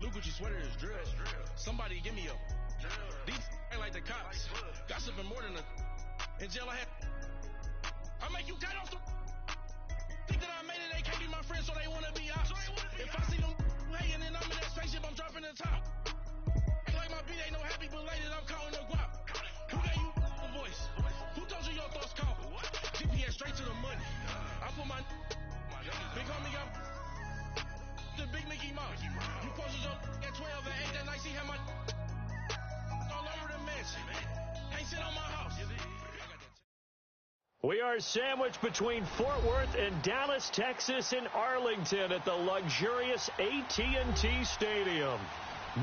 New Gucci sweater is drill. Somebody give me a these ain't like the cops. Gossiping more than a in jail I had. I make you cut off the think that I made it, they can't be my friends, so they wanna be ops. If I see them hating and I'm in that spaceship, I'm dropping the top. Ain't like my beat ain't no happy belated, I'm calling the guap. Who gave you a voice? Who told you your thoughts count? GPS straight to the money. I put my big homie got the big Mickey Mouse. You posted your at 12 and 8 that night, see how my all over the mansion. Ain't sit on my house. We are sandwiched between Fort Worth and Dallas, Texas, and Arlington at the luxurious AT&T Stadium.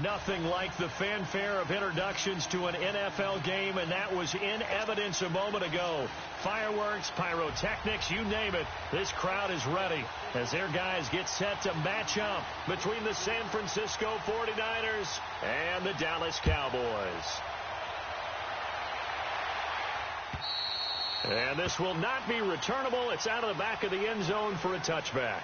Nothing like the fanfare of introductions to an NFL game, and that was in evidence a moment ago. Fireworks, pyrotechnics, you name it. This crowd is ready as their guys get set to match up between the San Francisco 49ers and the Dallas Cowboys. And this will not be returnable. It's out of the back of the end zone for a touchback.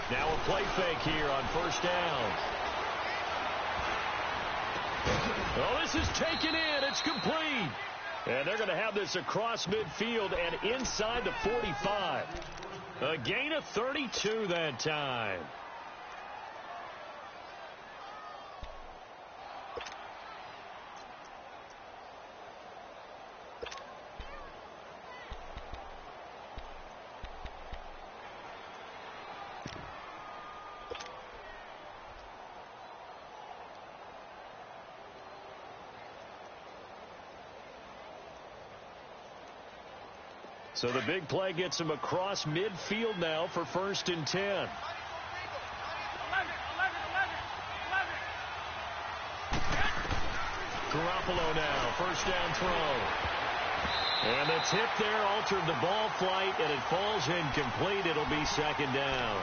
Now a play fake here on first down. Oh, this is taken in. It's complete. And they're going to have this across midfield and inside the 45. A gain of 32 that time. So the big play gets him across midfield now for 1st and 10. Garoppolo now, first down throw. And the tip there altered the ball flight, and it falls incomplete. It'll be 2nd down.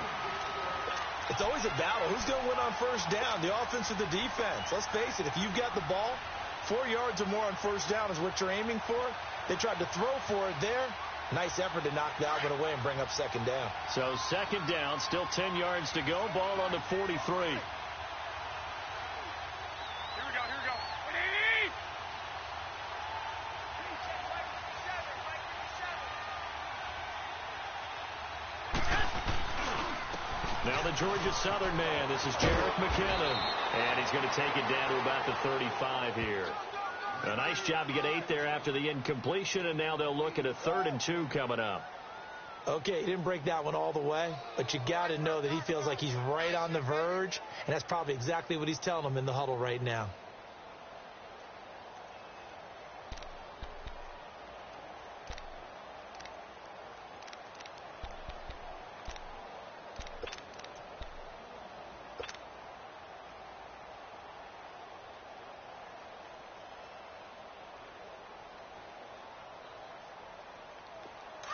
It's always a battle. Who's going to win on first down, the offense or the defense? Let's face it, if you've got the ball, 4 yards or more on first down is what you're aiming for. They tried to throw for it there. Nice effort to knock that one away and bring up 2nd down. So 2nd down, still 10 yards to go. Ball on the 43. Here we go. Now the Georgia Southern man. This is Jerick McKinnon. And he's going to take it down to about the 35 here. A nice job to get 8 there after the incompletion, and now they'll look at a 3rd and 2 coming up. Okay, he didn't break that one all the way, but you got to know that he feels like he's right on the verge, and that's probably exactly what he's telling them in the huddle right now.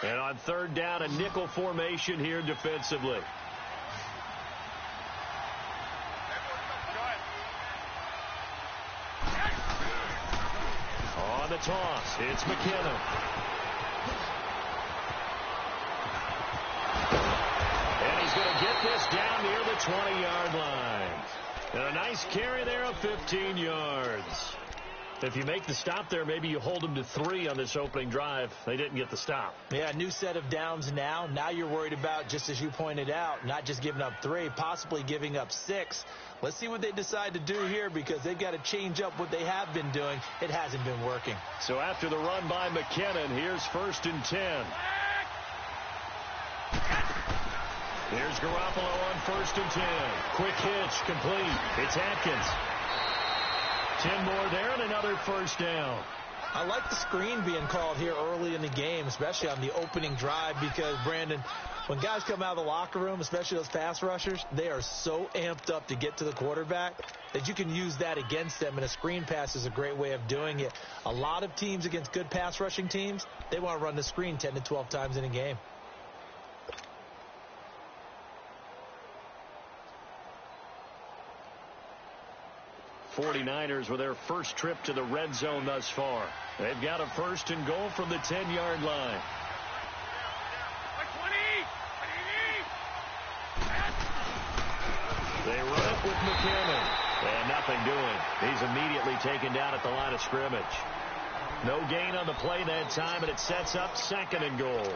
And on 3rd down, a nickel formation here defensively. On the toss, it's McKinnon. And he's going to get this down near the 20-yard line. And a nice carry there of 15 yards. If you make the stop there, maybe you hold them to 3 on this opening drive. They didn't get the stop. Yeah, new set of downs now. Now you're worried about, just as you pointed out, not just giving up 3, possibly giving up 6. Let's see what they decide to do here, because they've got to change up what they have been doing. It hasn't been working. So after the run by McKinnon, here's 1st and 10. Here's Garoppolo on 1st and 10. Quick hitch, complete. It's Atkins. 10 more there and another first down. I like the screen being called here early in the game, especially on the opening drive, because, Brandon, when guys come out of the locker room, especially those pass rushers, they are so amped up to get to the quarterback that you can use that against them, and a screen pass is a great way of doing it. A lot of teams against good pass rushing teams, they want to run the screen 10 to 12 times in a game. '49ers with their first trip to the red zone thus far. They've got a 1st and goal from the 10-yard line. They run it with McKinnon. And nothing doing. He's immediately taken down at the line of scrimmage. No gain on the play that time, and it sets up 2nd and goal.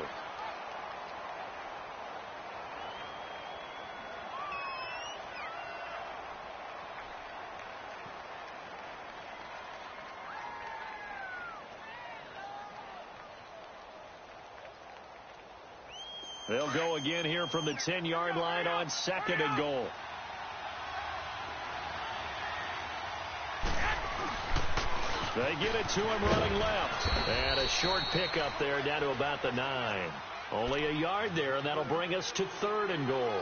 They'll go again here from the 10-yard line on 2nd and goal. They get it to him running left. And a short pickup there down to about the 9. Only a yard there, and that'll bring us to 3rd and goal.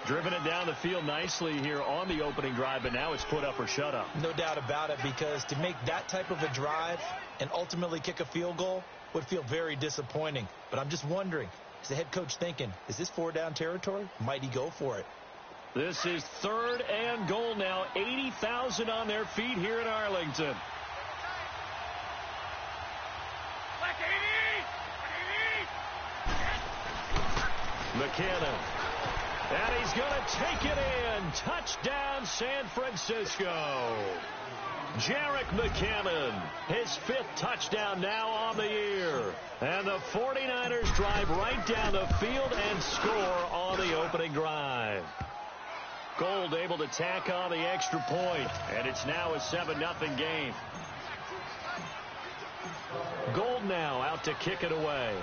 Driven it down the field nicely here on the opening drive, but now it's put up or shut up. No doubt about it, because to make that type of a drive and ultimately kick a field goal would feel very disappointing. But I'm just wondering, is the head coach thinking, is this 4-down territory? Might he go for it? This is 3rd and goal now. 80,000 on their feet here in Arlington. McKinnon. And he's going to take it in. Touchdown, San Francisco. Jerick McKinnon, his 5th touchdown now on the year. And the 49ers drive right down the field and score on the opening drive. Gold able to tack on the extra point, and it's now a 7-0 game. Gold now out to kick it away.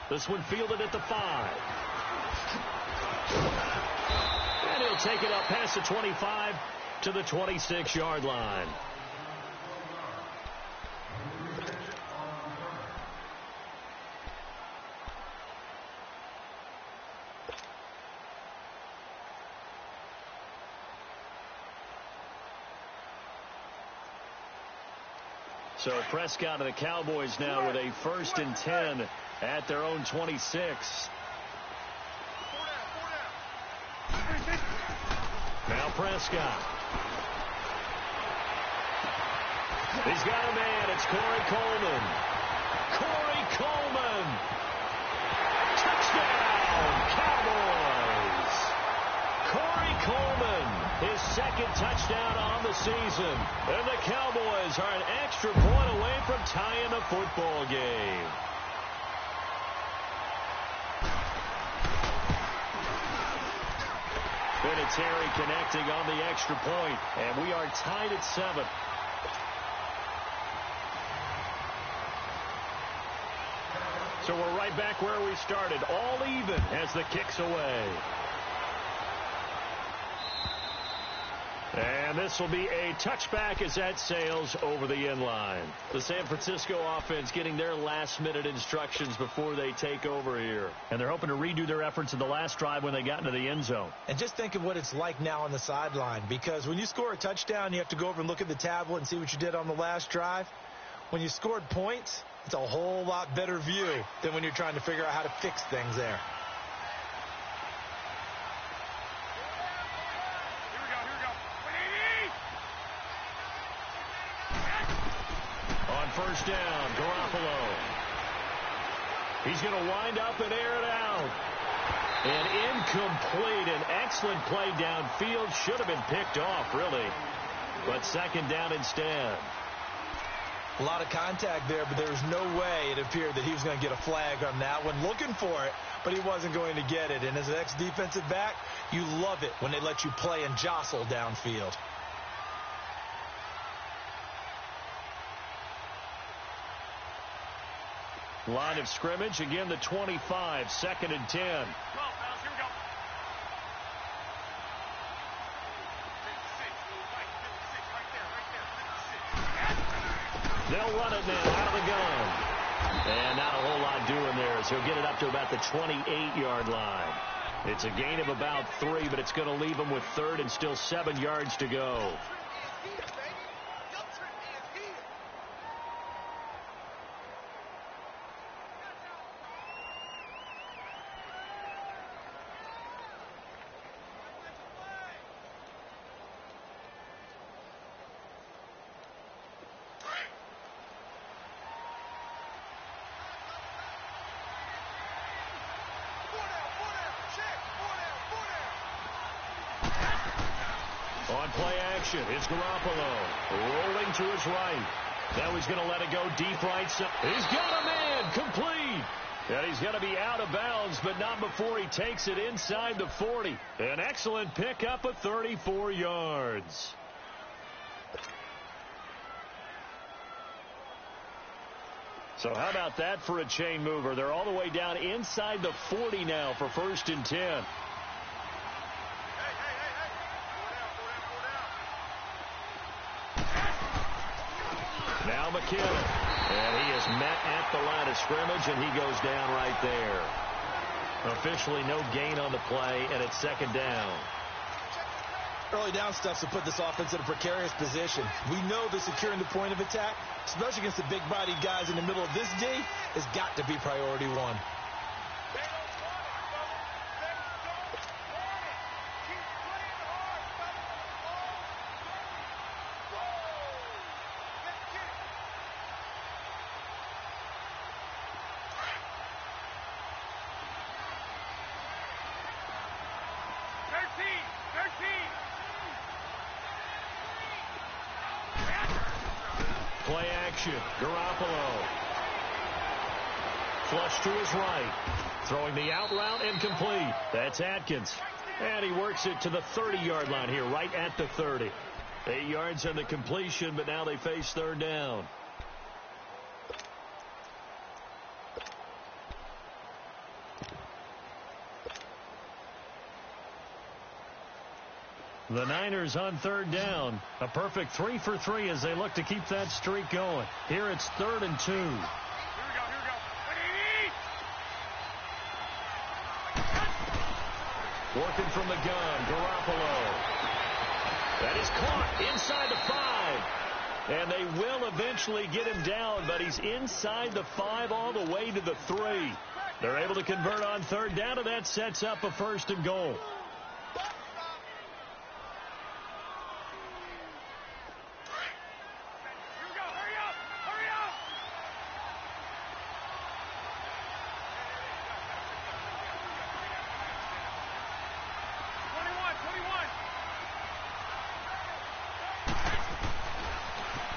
This one fielded at the 5. And he'll take it up past the 25 to the 26-yard line. So Prescott and the Cowboys now with a 1st and 10 at their own 26. Now Prescott. He's got a man. It's Corey Coleman. Corey Coleman. Touchdown, Cowboys. Corey Coleman, his 2nd touchdown on the season. And the Cowboys are an extra point away from tying the football game. Vinatieri connecting on the extra point, and we are tied at 7. So we're right back where we started, all even as the kick's away. And this will be a touchback as that sails over the end line. The San Francisco offense getting their last-minute instructions before they take over here. And they're hoping to redo their efforts in the last drive when they got into the end zone. And just think of what it's like now on the sideline, because when you score a touchdown, you have to go over and look at the tablet and see what you did on the last drive. When you scored points, it's a whole lot better view than when you're trying to figure out how to fix things there. First down, Garoppolo. He's going to wind up and air it out. And incomplete. An excellent play downfield. Should have been picked off, really. But 2nd down instead. A lot of contact there, but there was no way it appeared that he was going to get a flag on that one. Looking for it, but he wasn't going to get it. And as an ex-defensive back, you love it when they let you play and jostle downfield. Line of scrimmage, again the 25, 2nd and 10. Here we go. They'll run it now out of the gun. And not a whole lot doing there as he'll get it up to about the 28-yard line. It's a gain of about 3, but it's going to leave him with 3rd and still 7 yards to go. On play action, it's Garoppolo rolling to his right. Now he's going to let it go deep right side. He's got a man, complete. And he's going to be out of bounds, but not before he takes it inside the 40. An excellent pickup of 34 yards. So how about that for a chain mover? They're all the way down inside the 40 now for 1st and 10. Now McKinnon, and he is met at the line of scrimmage, and he goes down right there. Officially no gain on the play, and it's 2nd down. Early down stuff to put this offense in a precarious position. We know that securing the point of attack, especially against the big-bodied guys in the middle of this D, has got to be priority 1. Play action, Garoppolo. Flush to his right. Throwing the out route and complete. That's Atkins. And he works it to the 30-yard line here, right at the 30. 8 yards on the completion, but now they face 3rd down. The Niners on 3rd down. A perfect 3 for 3 as they look to keep that streak going. Here it's 3rd and 2. Here we go. Working from the gun, Garoppolo. That is caught inside the 5. And they will eventually get him down, but he's inside the 5 all the way to the 3. They're able to convert on 3rd down, and that sets up a 1st and goal.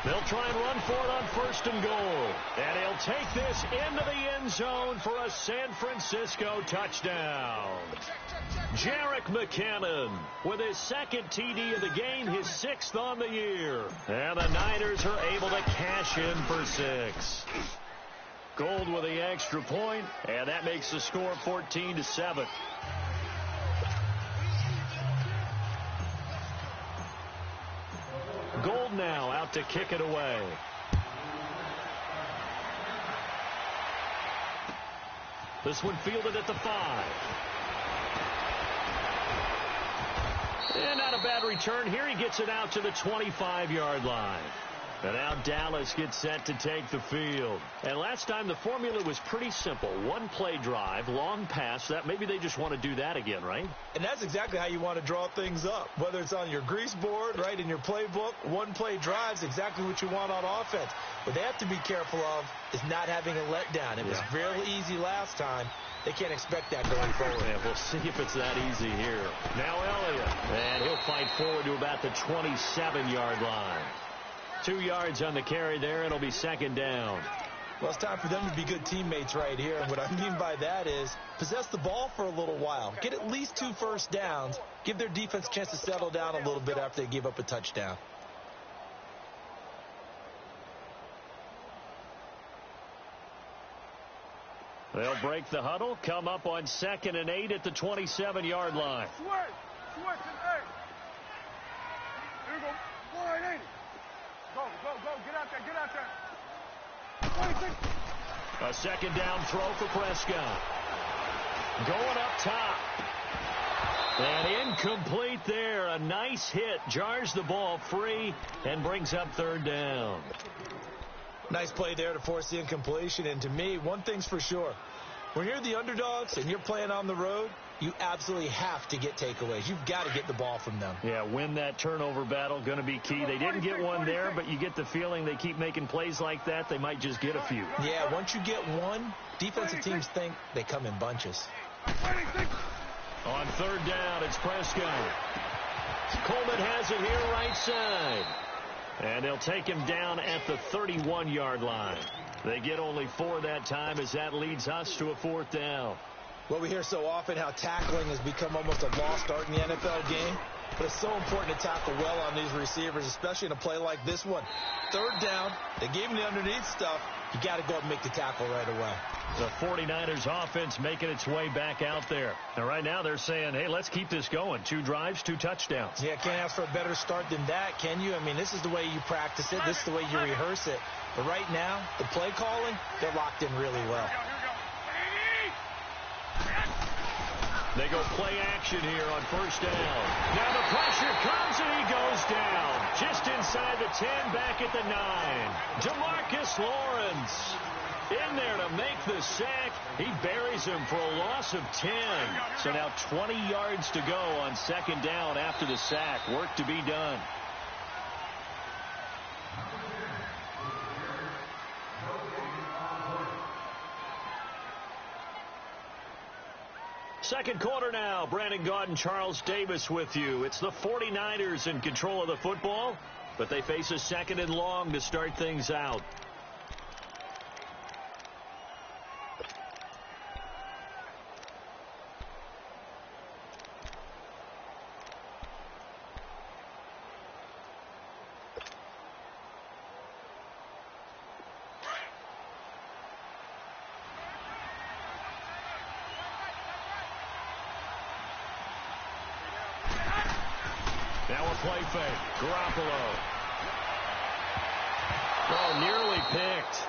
They'll try and run for it on 1st and goal. And he'll take this into the end zone for a San Francisco touchdown. Jerick McKinnon with his 2nd TD of the game, his 6th on the year. And the Niners are able to cash in for 6. Gold with the extra point, and that makes the score 14-7. Gold now out to kick it away. This one fielded at the 5. And not a bad return. Here he gets it out to the 25-yard line. And now Dallas gets set to take the field. And last time the formula was pretty simple. 1-play drive, long pass. That maybe they just want to do that again, right? And that's exactly how you want to draw things up. Whether it's on your grease board, right, in your playbook, 1-play drive is exactly what you want on offense. What they have to be careful of is not having a letdown. It was fairly easy last time. They can't expect that going forward. Yeah, we'll see if it's that easy here. Now Elliott. And he'll fight forward to about the 27-yard line. 2 yards on the carry there. It'll be 2nd down. Well, it's time for them to be good teammates right here. And what I mean by that is possess the ball for a little while. Get at least 2 first downs. Give their defense a chance to settle down a little bit after they give up a touchdown. They'll break the huddle, come up on 2nd and 8 at the 27-yard line. Switch, and 8. Here we go. Wide 80. Go. Get out there. 26. A second down throw for Prescott. Going up top. And incomplete there. A nice hit. Jars the ball free and brings up 3rd down. Nice play there to force the incompletion. And to me, one thing's for sure. When you're the underdogs and you're playing on the road, you absolutely have to get takeaways. You've got to get the ball from them. Yeah, win that turnover battle, going to be key. They didn't get one there, but you get the feeling they keep making plays like that, they might just get a few. Yeah, once you get one, defensive teams think they come in bunches. On 3rd down, it's Prescott. Coleman has it here right side. And they'll take him down at the 31-yard line. They get only 4 that time as that leads us to a 4th down. Well, we hear so often how tackling has become almost a lost art in the NFL game. But it's so important to tackle well on these receivers, especially in a play like this one. 3rd down, they gave him the underneath stuff. You got to go up and make the tackle right away. The 49ers offense making its way back out there. And right now they're saying, hey, let's keep this going. 2 drives, 2 touchdowns. Yeah, can't ask for a better start than that, can you? I mean, this is the way you practice it. This is the way you rehearse it. But right now, the play calling, they're locked in really well. They go play action here on 1st down. Now the pressure comes and he goes down. Just inside the 10, back at the 9. DeMarcus Lawrence in there to make the sack. He buries him for a loss of 10. So now 20 yards to go on 2nd down after the sack. Work to be done. Second quarter now. Brandon Gaudin, Charles Davis with you. It's the 49ers in control of the football, but they face a 2nd and long to start things out. Now a play fake. Garoppolo. Oh, nearly picked.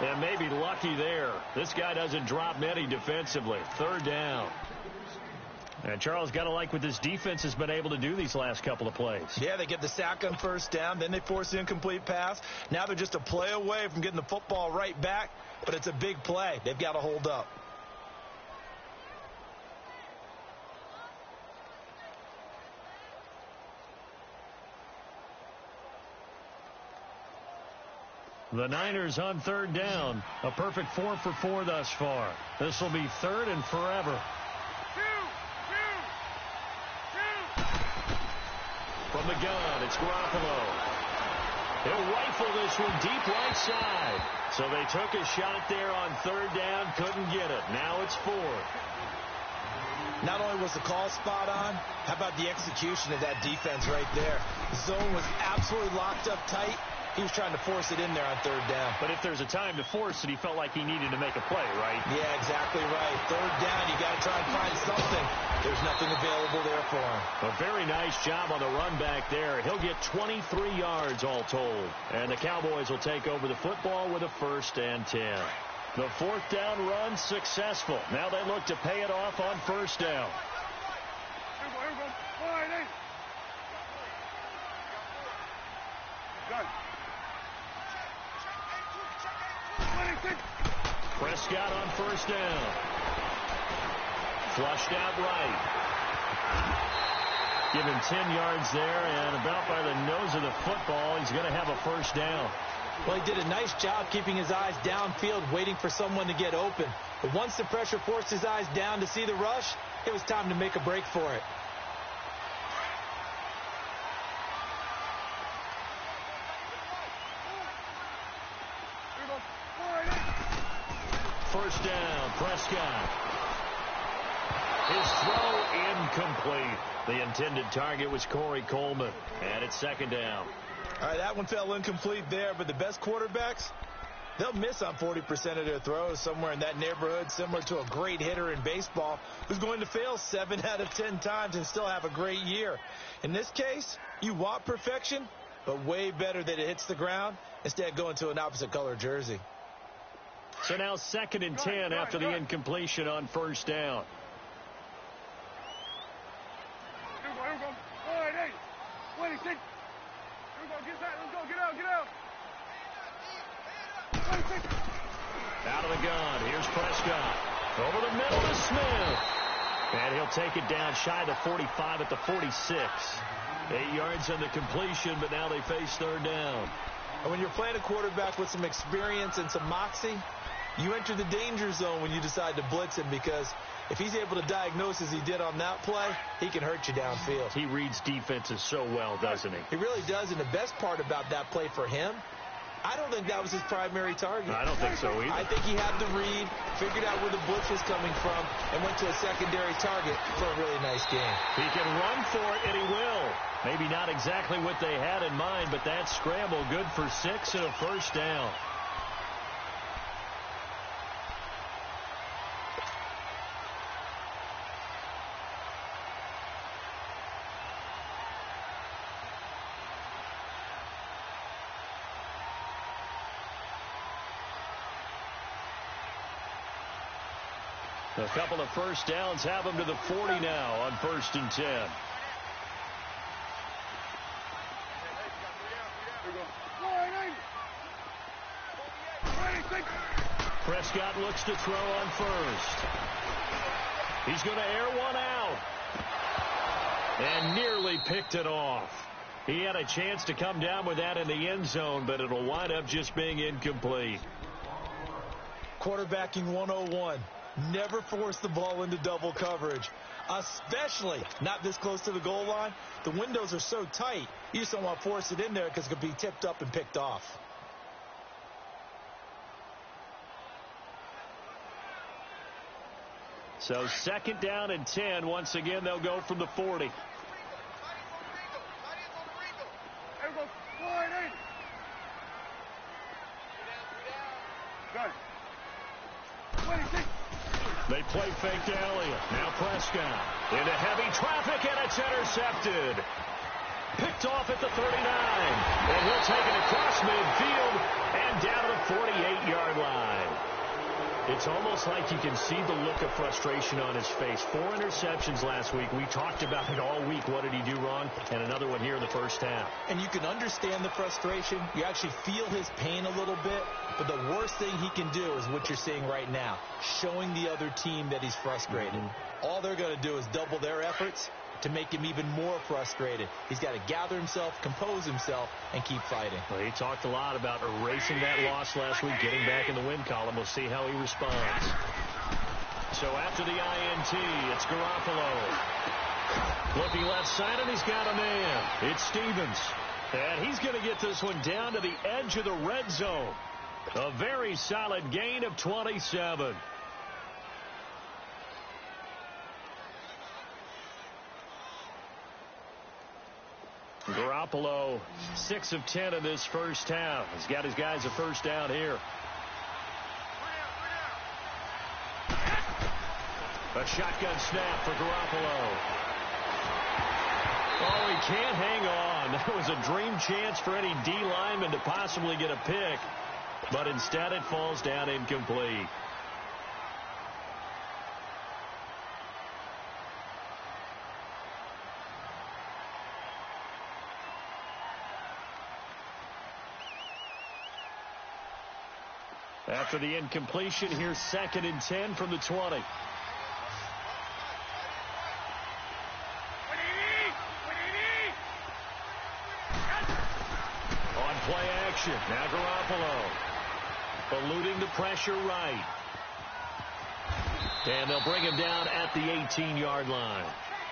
And maybe lucky there. This guy doesn't drop many defensively. 3rd down. And Charles, got to like what this defense has been able to do these last couple of plays. Yeah, they get the sack on 1st down. Then they force the incomplete pass. Now they're just a play away from getting the football right back. But it's a big play. They've got to hold up. The Niners on 3rd down. A perfect 4 for 4 thus far. This will be 3rd and forever. From the gun, it's Garoppolo. He'll rifle this one deep right side. So they took a shot there on 3rd down, couldn't get it. Now it's 4th. Not only was the call spot on, how about the execution of that defense right there? The zone was absolutely locked up tight. He was trying to force it in there on 3rd down. But if there's a time to force it, he felt like he needed to make a play, right? Yeah, exactly right. 3rd down, you got to try and find something. There's nothing available there for him. A very nice job on the run back there. He'll get 23 yards all told. And the Cowboys will take over the football with a 1st and 10. The 4th down run successful. Now they look to pay it off on 1st down. Here we go. Wide 8. Done. Prescott on 1st down. Flushed out right. Give him 10 yards there, and about by the nose of the football, he's going to have a 1st down. Well, he did a nice job keeping his eyes downfield, waiting for someone to get open. But once the pressure forced his eyes down to see the rush, it was time to make a break for it. First down, Prescott. His throw incomplete. The intended target was Corey Coleman. And it's 2nd down. All right, that one fell incomplete there, but the best quarterbacks, They'll miss on 40% of their throws, somewhere in that neighborhood, similar to a great hitter in baseball who's going to fail 7 out of 10 times and still have a great year. In this case, you want perfection, but way better that it hits the ground instead of going to an opposite color jersey. So now 2nd and 10 after the incompletion on 1st down. Here we go. 180. 26. Here we go. Get back. Let's go. Get out. Get out. 26. Out of the gun. Here's Prescott. Over the middle to Smith. And he'll take it down shy of the 45 at the 46. 8 yards on the completion, but now they face 3rd down. And when you're playing a quarterback with some experience and some moxie, you enter the danger zone when you decide to blitz him, because if he's able to diagnose as he did on that play, he can hurt you downfield. He reads defenses so well, doesn't he? He really does, and the best part about that play for him, I don't think that was his primary target. I don't think so either. I think he had the read, figured out where the blitz was coming from, and went to a secondary target for a really nice game. He can run for it, and he will. Maybe not exactly what they had in mind, but that scramble good for 6 and a 1st down. A couple of 1st downs have them to the 40 now on 1st and 10. Prescott looks to throw on 1st. He's going to air one out. And nearly picked it off. He had a chance to come down with that in the end zone, but it'll wind up just being incomplete. Quarterbacking 101. Never force the ball into double coverage, especially not this close to the goal line. The windows are so tight, you just don't want to force it in there because it could be tipped up and picked off. So 2nd down and 10. Once again, they'll go from the 40. There we go. 180. Got it. 26. They play fake to Elliott. Now Prescott into heavy traffic, and it's intercepted. Picked off at the 39. And he'll take it across midfield and down to the 48-yard line. It's almost like you can see the look of frustration on his face. 4 interceptions last week. We talked about it all week. What did he do wrong? And another one here in the 1st half. And you can understand the frustration. You actually feel his pain a little bit. But the worst thing he can do is what you're seeing right now, showing the other team that he's frustrated. All they're going to do is double their efforts to make him even more frustrated. He's got to gather himself, compose himself, and keep fighting. Well, he talked a lot about erasing that loss last week, getting back in the win column. We'll see how he responds. So after the INT, it's Garoppolo. Looking left side, and he's got a man. It's Stevens. And he's going to get this one down to the edge of the red zone. A very solid gain of 27. Garoppolo, 6 of 10 in this 1st half. He's got his guys a 1st down here. A shotgun snap for Garoppolo. Oh, he can't hang on. That was a dream chance for any D lineman to possibly get a pick. But instead it falls down incomplete. After the incompletion, here's 2nd and 10 from the 20. On play action, now Garoppolo. Eluding the pressure right. And they'll bring him down at the 18-yard line.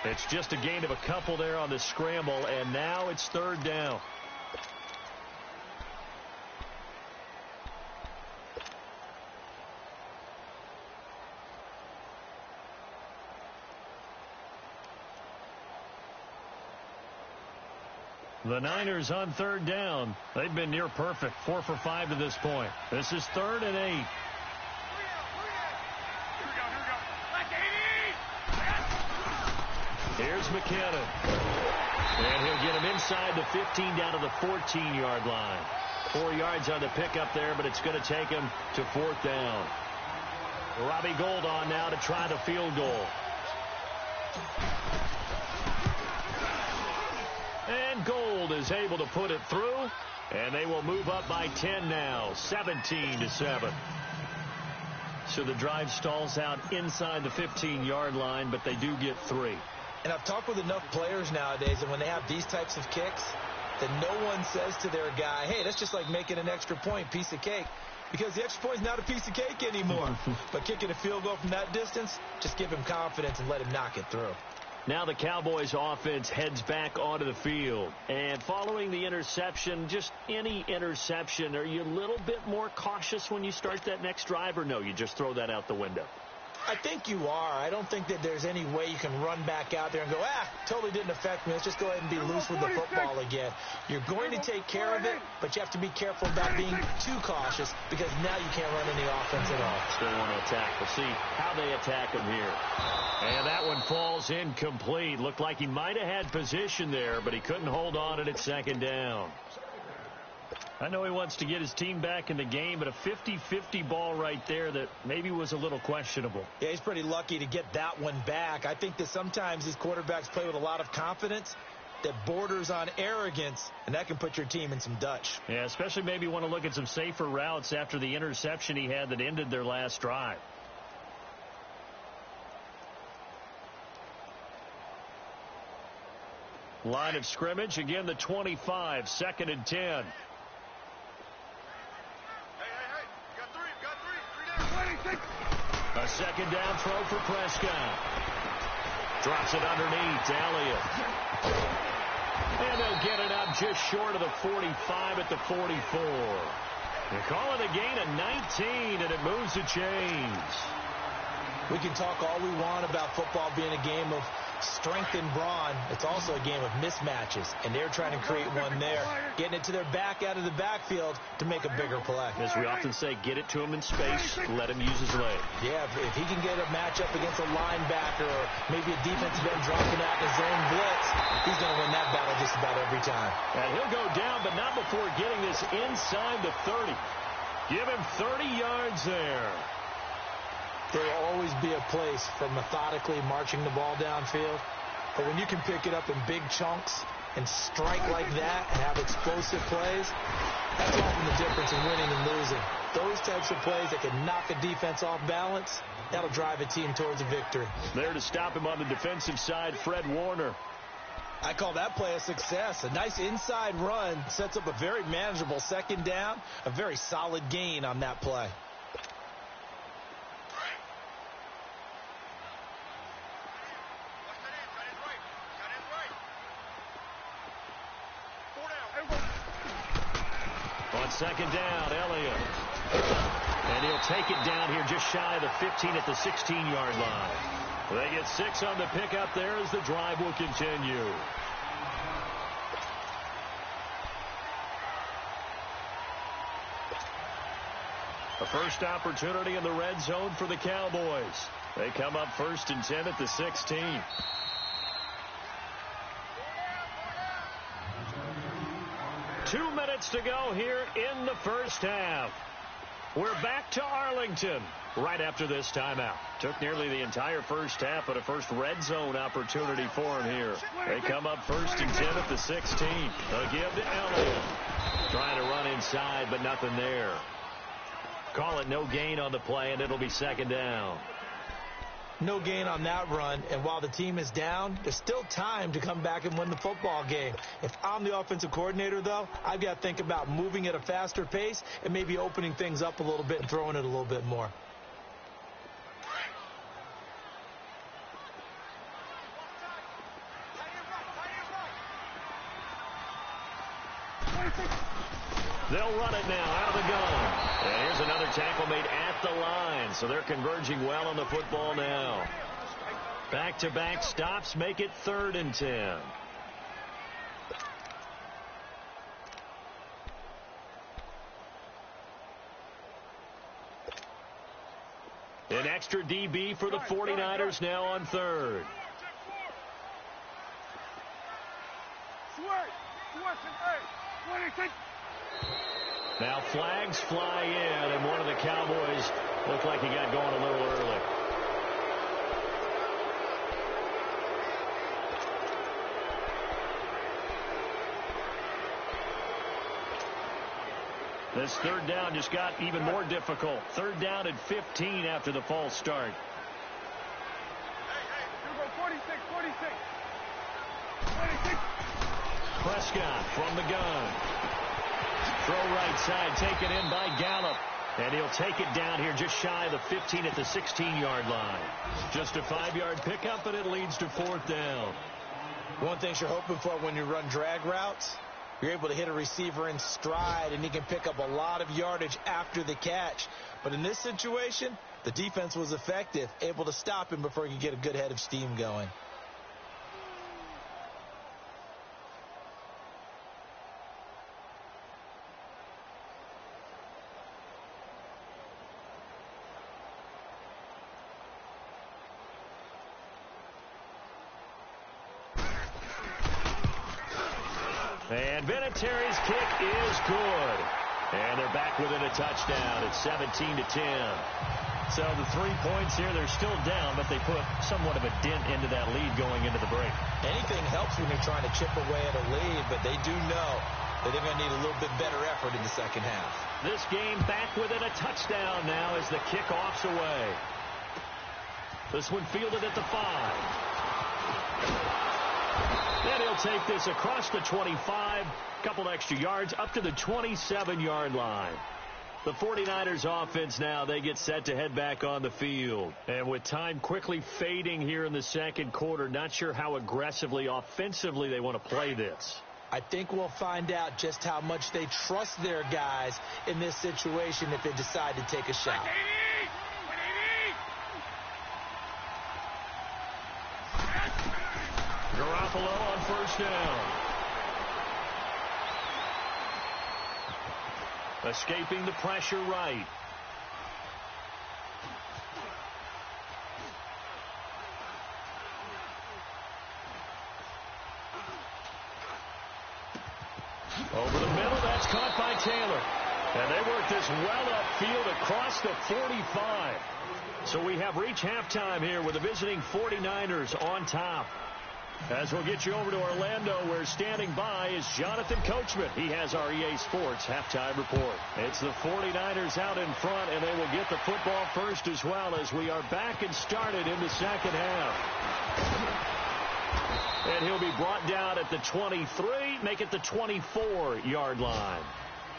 It's just a gain of a couple there on the scramble, and now it's 3rd down. The Niners on third down. They've been near perfect, 4 for 5 to this point. This is 3rd and 8. Here's McKinnon. And he'll get him inside the 15 down to the 14-yard line. 4 yards on the pickup there, but it's going to take him to 4th down. Robbie Gould on now to try the field goal. And Gould is able to put it through, and they will move up by 10 now, 17-7. So the drive stalls out inside the 15-yard line, but they do get 3. And I've talked with enough players nowadays, and when they have these types of kicks, that no one says to their guy, hey, that's just like making an extra point, piece of cake. Because the extra point is not a piece of cake anymore. But kicking a field goal from that distance, just give him confidence and let him knock it through. Now the Cowboys offense heads back onto the field. And following the interception, just any interception, are you a little bit more cautious when you start that next drive, or no, you just throw that out the window? I think you are. I don't think that there's any way you can run back out there and go, totally didn't affect me. Let's just go ahead and be loose with the football again. You're going to take care of it, but you have to be careful about being too cautious because now you can't run any offense at all. Still want to attack. We'll see how they attack him here. And that one falls incomplete. Looked like he might have had position there, but he couldn't hold on at 2nd down. I know he wants to get his team back in the game, but a 50-50 ball right there that maybe was a little questionable. Yeah, he's pretty lucky to get that one back. I think that sometimes these quarterbacks play with a lot of confidence that borders on arrogance, and that can put your team in some Dutch. Yeah, especially maybe want to look at some safer routes after the interception he had that ended their last drive. Line of scrimmage, again the 25, 2nd and 10. A 2nd down throw for Prescott. Drops it underneath. Elliott. And they'll get it up just short of the 45 at the 44. They call it a gain of 19, and it moves the chains. We can talk all we want about football being a game of strength and brawn. It's also a game of mismatches, and they're trying to create one there, getting it to their back out of the backfield to make a bigger play. As we often say, get it to him in space, let him use his leg. Yeah, if he can get a matchup against a linebacker or maybe a defensive end dropping out in his own blitz, he's going to win that battle just about every time. And he'll go down, but not before getting this inside the 30. Give him 30 yards there. There will always be a place for methodically marching the ball downfield. But when you can pick it up in big chunks and strike like that and have explosive plays, that's often the difference in winning and losing. Those types of plays that can knock a defense off balance, that'll drive a team towards a victory. There to stop him on the defensive side, Fred Warner. I call that play a success. A nice inside run sets up a very manageable 2nd down, a very solid gain on that play. On 2nd down, Elliott. And he'll take it down here just shy of the 15 at the 16-yard line. They get 6 on the pickup there as the drive will continue. A first opportunity in the red zone for the Cowboys. They come up 1st and 10 at the 16. Two minutes to go here in the first half. We're back to Arlington right after this timeout. Took nearly the entire first half, but a first red zone opportunity for him here. They come up 1st and 10 at the 16. They'll give to Elliott. Trying to run inside, but nothing there. Call it no gain on the play, and it'll be 2nd down. No gain on that run, and while the team is down, there's still time to come back and win the football game. If I'm the offensive coordinator, though, I've got to think about moving at a faster pace and maybe opening things up a little bit and throwing it a little bit more. They'll run it now out of the gun. And here's another tackle made at the line. So they're converging well on the football now. Back-to-back stops make it 3rd and 10. extra DB for the 49ers now on third. Now flags fly in, and one of the Cowboys looked like he got going a little early. This third down just got even more difficult. Third down at 15 after the false start. Prescott from the gun. Throw right side taken in by Gallup. And he'll take it down here just shy of the 15 at the 16-yard line. Just a 5-yard pickup, and it leads to fourth down. One thing you're hoping for when you run drag routes, you're able to hit a receiver in stride, and he can pick up a lot of yardage after the catch. But in this situation, the defense was effective, able to stop him before he could get a good head of steam going. And Vinatieri's kick is good. And they're back within a touchdown. It's 17-10. So the 3 points here, they're still down, but they put somewhat of a dent into that lead going into the break. Anything helps when you're trying to chip away at a lead, but they do know that they're going to need a little bit better effort in the second half. This game back within a touchdown now as the kickoff's away. This one fielded at the 5. And he'll take this across the 25, couple extra yards, up to the 27-yard line. The 49ers offense now, they get set to head back on the field. And with time quickly fading here in the second quarter, not sure how aggressively, offensively they want to play this. I think we'll find out just how much they trust their guys in this situation if they decide to take a shot. Garoppolo on first down. Escaping the pressure right. Over the middle, that's caught by Taylor. And they work this well upfield across the 45. So we have reached halftime here with the visiting 49ers on top. As we'll get you over to Orlando, where standing by is Jonathan Coachman. He has our EA Sports halftime report. It's the 49ers out in front, and they will get the football first as well as we are back and started in the second half. And he'll be brought down at the 23, make it the 24-yard line.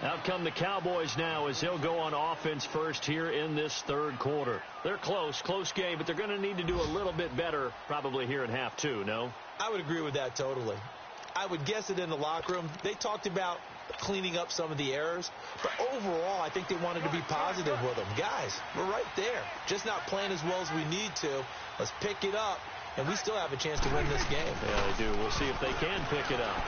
Out come the Cowboys now as they'll go on offense first here in this third quarter. They're close game, but they're going to need to do a little bit better probably here in half two, no? I would agree with that totally. I would guess it in the locker room. They talked about cleaning up some of the errors, but overall I think they wanted to be positive with them. Guys, we're right there. Just not playing as well as we need to. Let's pick it up, and we still have a chance to win this game. Yeah, they do. We'll see if they can pick it up.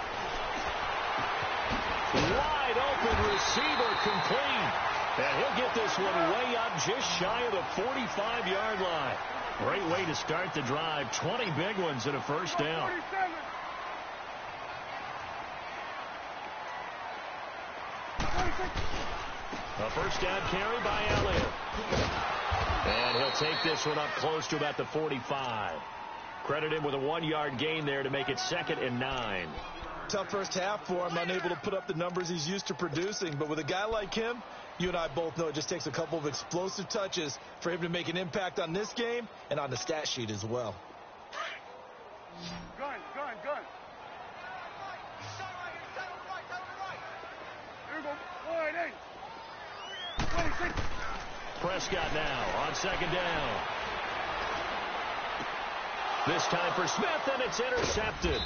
Wide open receiver complete. And he'll get this one way up just shy of the 45-yard line. Great way to start the drive. 20 big ones and a first down. A first down carry by Elliott. And he'll take this one up close to about the 45. Credit him with a 1-yard gain there to make it 2nd and 9. Tough first half for him, unable to put up the numbers he's used to producing. But with a guy like him, you and I both know it just takes a couple of explosive touches for him to make an impact on this game and on the stat sheet as well. Gun. Here we go. Wide eight. 26. Prescott now on second down. This time for Smith, and it's intercepted.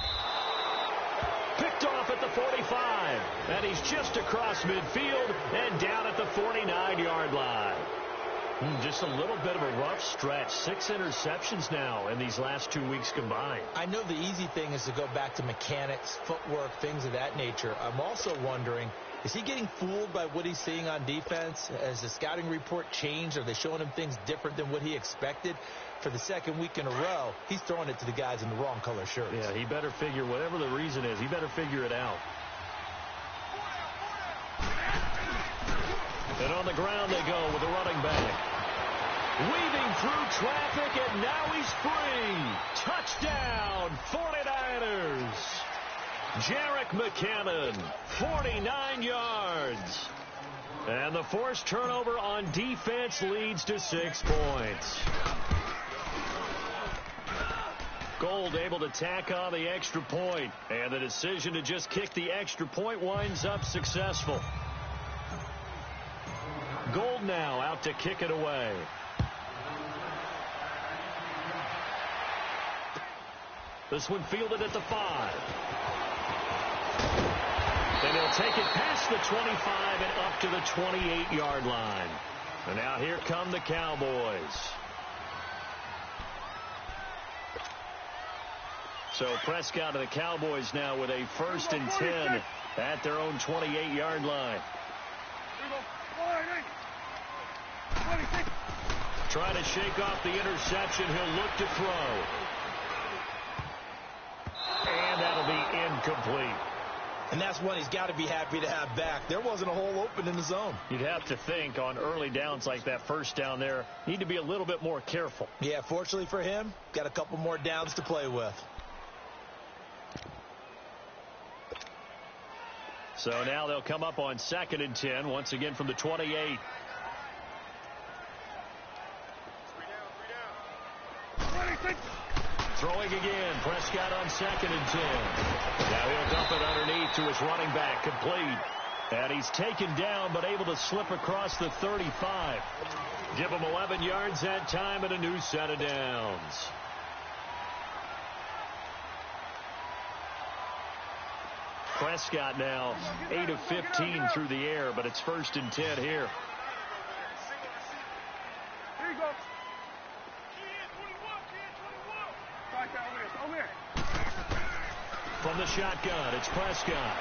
Picked off at the 45, and he's just across midfield and down at the 49-yard line. Just a little bit of a rough stretch. 6 interceptions now in these last 2 weeks combined. I know the easy thing is to go back to mechanics, footwork, things of that nature. I'm also wondering, Is he getting fooled by what he's seeing on defense? Has the scouting report changed? Are they showing him things different than what he expected? For the second week in a row, he's throwing it to the guys in the wrong color shirts. Yeah, he better figure, whatever the reason is, he better figure it out. And on the ground they go with the running back. Weaving through traffic, and now he's free. Touchdown, 49ers. Jerick McKinnon, 49 yards. And the forced turnover on defense leads to 6 points. Gold able to tack on the extra point, and the decision to just kick the extra point winds up successful. Gold now out to kick it away. This one fielded at the 5. And he'll take it past the 25 and up to the 28-yard line. And now here come the Cowboys. So Prescott and the Cowboys now with a 1st and 10 at their own 28-yard line. Trying to shake off the interception. He'll look to throw. And that'll be incomplete. And that's one he's got to be happy to have back. There wasn't a hole open in the zone. You'd have to think on early downs like that first down there, need to be a little bit more careful. Yeah, fortunately for him, got a couple more downs to play with. So now they'll come up on 2nd and 10, once again from the 28. Throwing again. Prescott on 2nd and 10. Now he'll dump it underneath to his running back. Complete. And he's taken down but able to slip across the 35. Give him 11 yards that time and a new set of downs. Prescott now 8 of 15 through the air, but it's 1st and 10 here. Here you go. From the shotgun, it's Prescott.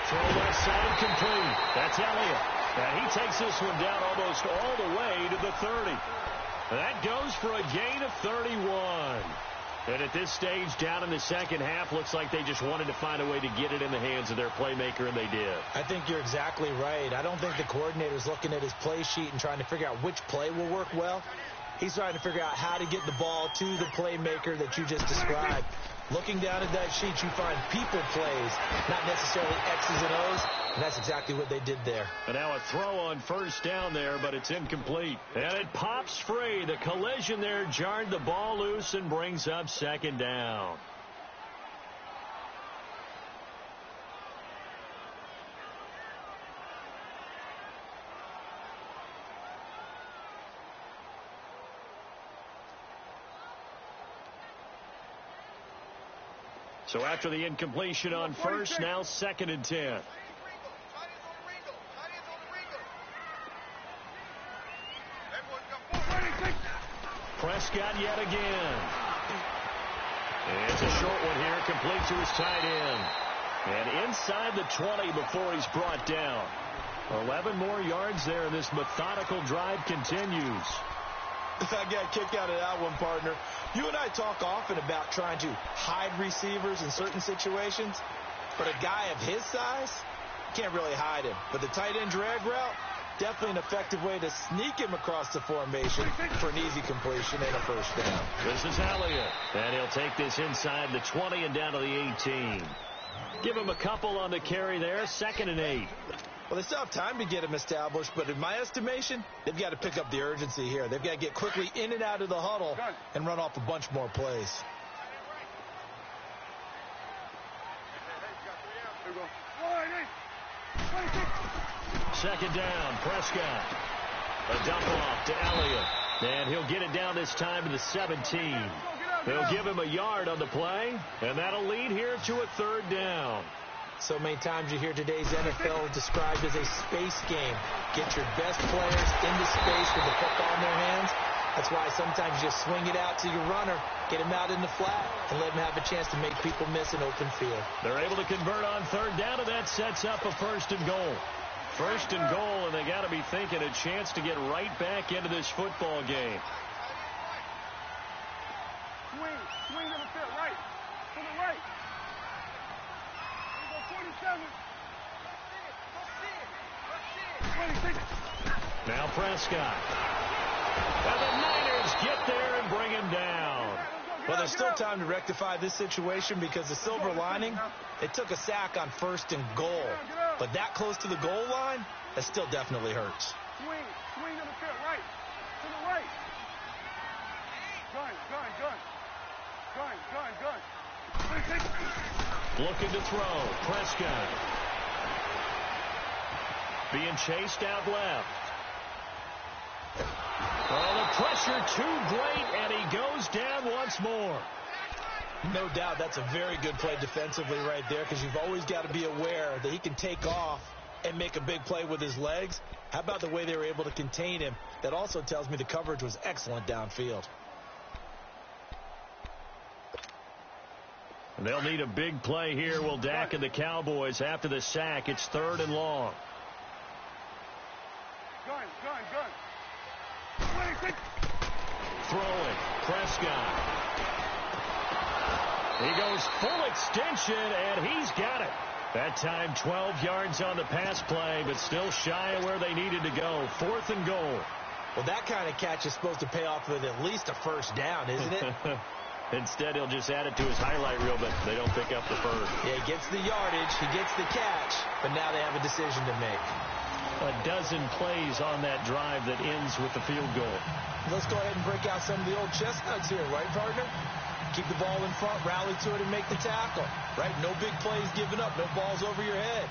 Throw left side, complete. That's Elliott. And he takes this one down almost all the way to the 30. That goes for a gain of 31. And at this stage, down in the second half, looks like they just wanted to find a way to get it in the hands of their playmaker, and they did. I think you're exactly right. I don't think the coordinator's looking at his play sheet and trying to figure out which play will work well. He's trying to figure out how to get the ball to the playmaker that you just described. Looking down at that sheet, you find people plays, not necessarily X's and O's, and that's exactly what they did there. And now a throw on 1st down there, but it's incomplete. And it pops free. The collision there jarred the ball loose and brings up 2nd down. So after the incompletion on 1st, now 2nd and 10. Prescott yet again. And it's a short one here, complete to his tight end. And inside the 20 before he's brought down. 11 more yards there, and this methodical drive continues. I got a kick out of that one, partner. You and I talk often about trying to hide receivers in certain situations, but a guy of his size, can't really hide him. But the tight end drag route, definitely an effective way to sneak him across the formation for an easy completion and a 1st down. This is Elliott, and he'll take this inside the 20 and down to the 18. Give him a couple on the carry there, 2nd and 8. Well, they still have time to get him established, but in my estimation, they've got to pick up the urgency here. They've got to get quickly in and out of the huddle and run off a bunch more plays. Second down, Prescott. A dump off to Elliott. And he'll get it down this time to the 17. They'll give him a yard on the play, and that'll lead here to a 3rd down. So many times you hear today's NFL described as a space game. Get your best players into space with the football in their hands That's why sometimes you just swing it out to your runner, get him out in the flat, and let him have a chance to make people miss an open field. They're able to convert on third down, and that sets up a first and goal. First and goal, and they got to be thinking a chance to get right back into this football game. Swing to the field, right. To the right. There you go, 47. 26. Now Prescott. And the Niners get there and bring him down. Well, there's still time to rectify this situation because the silver lining, it took a sack on first and goal. But that close to the goal line, that still definitely hurts. Swing to the field, right. To the right. Gun. 26. Looking to throw. Prescott. Being chased out left. Oh, the pressure too great, and he goes down once more. No doubt that's a very good play defensively right there because you've always got to be aware that he can take off and make a big play with his legs. How about the way they were able to contain him? That also tells me the coverage was excellent downfield. And they'll need a big play here, will Dak and the Cowboys. After the sack, it's third and long. Gun. 26. Throwing. Prescott. He goes full extension, and he's got it. That time 12 yards on the pass play, but still shy of where they needed to go. Fourth and goal. Well, that kind of catch is supposed to pay off with at least a first down, isn't it? Instead, he'll just add it to his highlight reel, but they don't pick up the first. Yeah, he gets the yardage, he gets the catch, but now they have a decision to make. A dozen plays on that drive that ends with the field goal. Let's go ahead and break out some of the old chestnuts here, right, partner? Keep the ball in front, rally to it, and make the tackle. Right? No big plays given up, no balls over your head.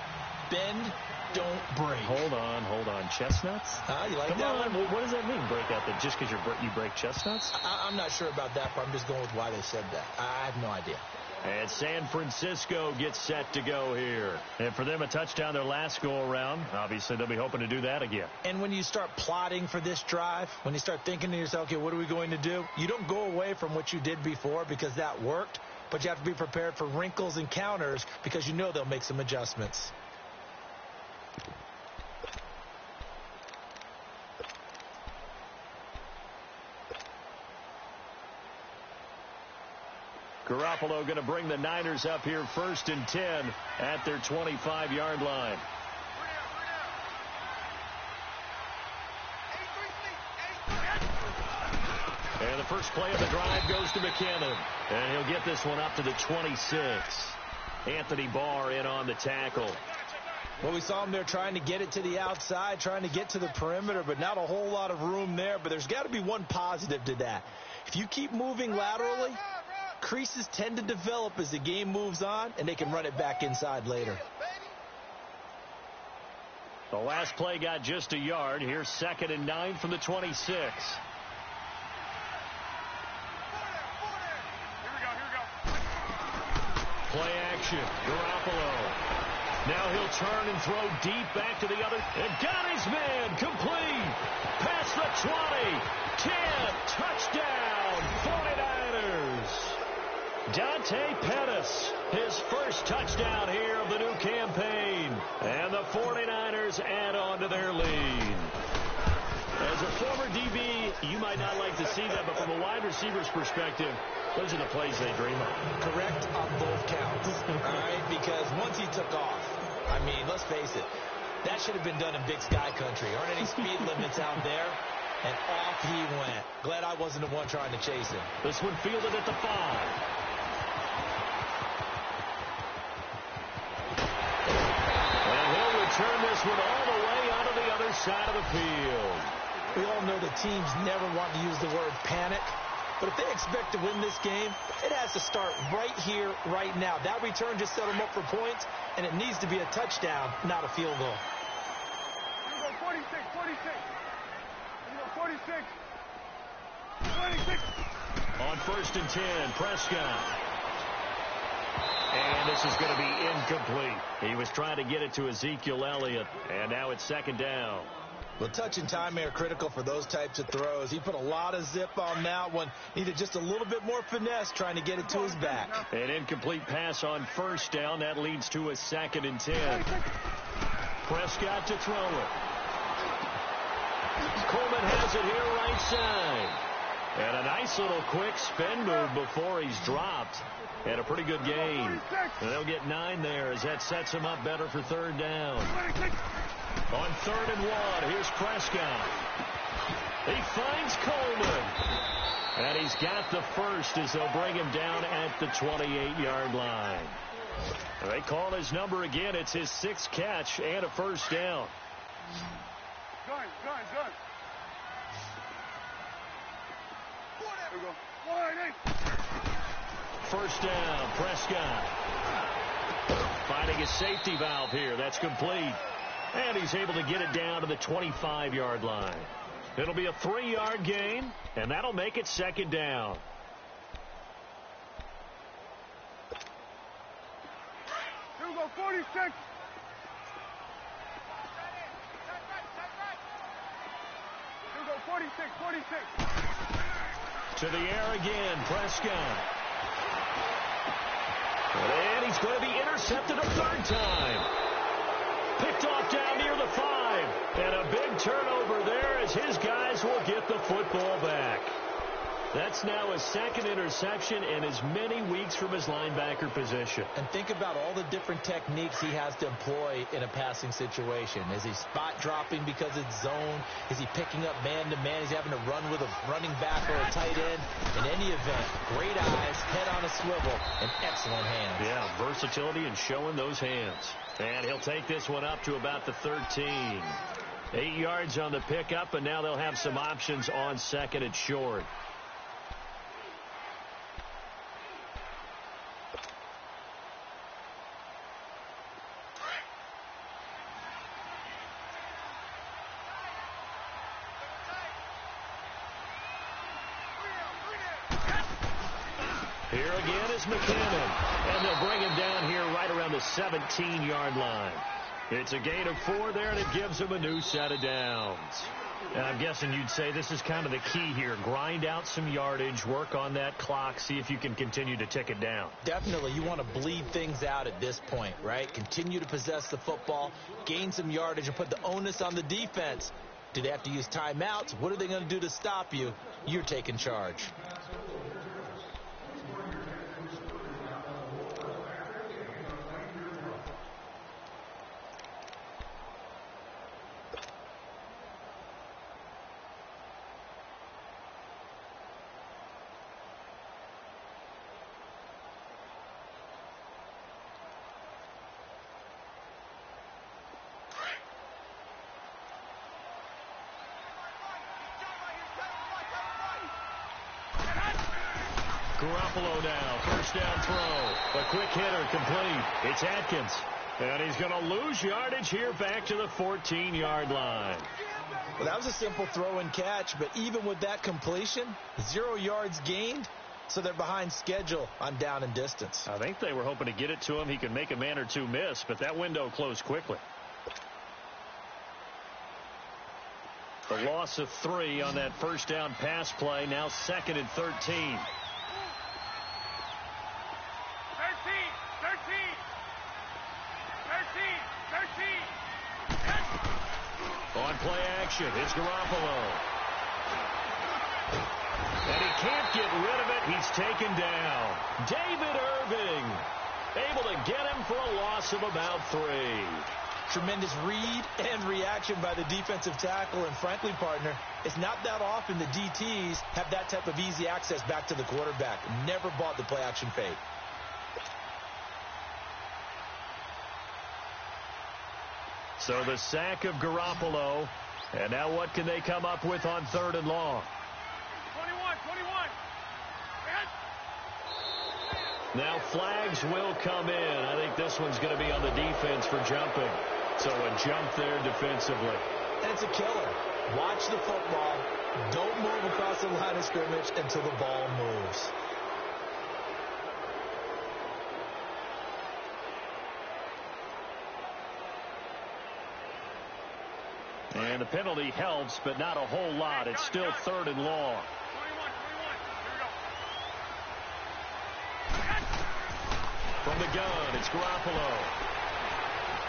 Bend, don't break. Hold on. Chestnuts? You like Come that on. one? What does that mean, break out? Just because you break chestnuts? I'm not sure about that, but I'm just going with why they said that. I have no idea. And San Francisco gets set to go here. And for them, a touchdown their last go-around. Obviously, they'll be hoping to do that again. And when you start plotting for this drive, when you start thinking to yourself, okay, what are we going to do? You don't go away from what you did before because that worked, but you have to be prepared for wrinkles and counters because you know they'll make some adjustments. Garoppolo going to bring the Niners up here first and 10 at their 25-yard line. And the first play of the drive goes to McKinnon. And he'll get this one up to the 26. Anthony Barr in on the tackle. Well, we saw him there trying to get it to the outside, trying to get to the perimeter, but not a whole lot of room there. But there's got to be one positive to that. If you keep moving laterally, creases tend to develop as the game moves on, and they can run it back inside later. The last play got just a yard. Here's 2nd and 9 from the 26. Here we go. Play action. Garoppolo. Now he'll turn and throw deep back to the other. And got his man. Complete. Past the 20. 10. Touchdown. 49ers. Dante Pettis, his first touchdown here of the new campaign. And the 49ers add on to their lead. As a former DB, you might not like to see that, but from a wide receiver's perspective, those are the plays they dream of. Correct on both counts, all right? Because once he took off, I mean, let's face it, that should have been done in Big Sky country. Aren't any speed limits out there? And off he went. Glad I wasn't the one trying to chase him. This one fielded at the 5. Turn this one all the way onto the other side of the field. We all know the teams never want to use the word panic, but if they expect to win this game, it has to start right here, right now. That return just set them up for points, and it needs to be a touchdown, not a field goal. Here we go, 46. Here we go, 46. 26. On 1st and 10, Prescott. And this is going to be incomplete. He was trying to get it to Ezekiel Elliott, and now it's 2nd down. Well, touch and timing are critical for those types of throws. He put a lot of zip on that one. Needed just a little bit more finesse trying to get it to his back. An incomplete pass on first down. That leads to a 2nd and 10. Prescott to throw it. Coleman has it here right side. And a nice little quick spin move before he's dropped. And a pretty good gain. And they'll get 9 there as that sets him up better for 3rd down. On 3rd and 1, here's Prescott. He finds Coleman. And he's got the first as they'll bring him down at the 28-yard line. They call his number again. It's his 6th catch and a 1st down. Gun. There we go. Wide eight. 1st down, Prescott. Finding a safety valve here. That's complete. And he's able to get it down to the 25-yard line. It'll be a 3-yard gain, and that'll make it 2nd down. Here we go, 46. Here we go, 46. To the air again, Prescott. And he's going to be intercepted a 3rd time. Picked off down near the 5. And a big turnover there as his guys will get the football back. That's now his 2nd interception in as many weeks from his linebacker position. And think about all the different techniques he has to employ in a passing situation. Is he spot dropping because it's zone? Is he picking up man-to-man? Is he having to run with a running back or a tight end? In any event, great eyes, head on a swivel, and excellent hands. Yeah, versatility and showing those hands. And he'll take this one up to about the 13. 8 yards on the pickup, and now they'll have some options on 2nd and short. Here again is McKinnon, and they'll bring him down here right around the 17-yard line. It's a gain of 4 there, and it gives him a new set of downs. And I'm guessing you'd say this is kind of the key here. Grind out some yardage, work on that clock, see if you can continue to tick it down. Definitely, you want to bleed things out at this point, right? Continue to possess the football, gain some yardage, and put the onus on the defense. Do they have to use timeouts? What are they going to do to stop you? You're taking charge. Garoppolo now, 1st down throw. A quick hitter, complete. It's Atkins. And he's going to lose yardage here back to the 14-yard line. Well, that was a simple throw and catch, but even with that completion, 0 yards gained, so they're behind schedule on down and distance. I think they were hoping to get it to him. He could make a man or two miss, but that window closed quickly. The loss of 3 on that 1st down pass play, now 2nd and 13. 13. On play action, it's Garoppolo. And he can't get rid of it. He's taken down. David Irving able to get him for a loss of about 3. Tremendous read and reaction by the defensive tackle. And frankly, partner, it's not that often the DTs have that type of easy access back to the quarterback. Never bought the play action fake. So the sack of Garoppolo. And now what can they come up with on 3rd and long? 21. Now flags will come in. I think this one's going to be on the defense for jumping. So a jump there defensively. And it's a killer. Watch the football. Don't move across the line of scrimmage until the ball moves. And And the penalty helps, but not a whole lot. It's still 3rd and long. From the gun, it's Garoppolo.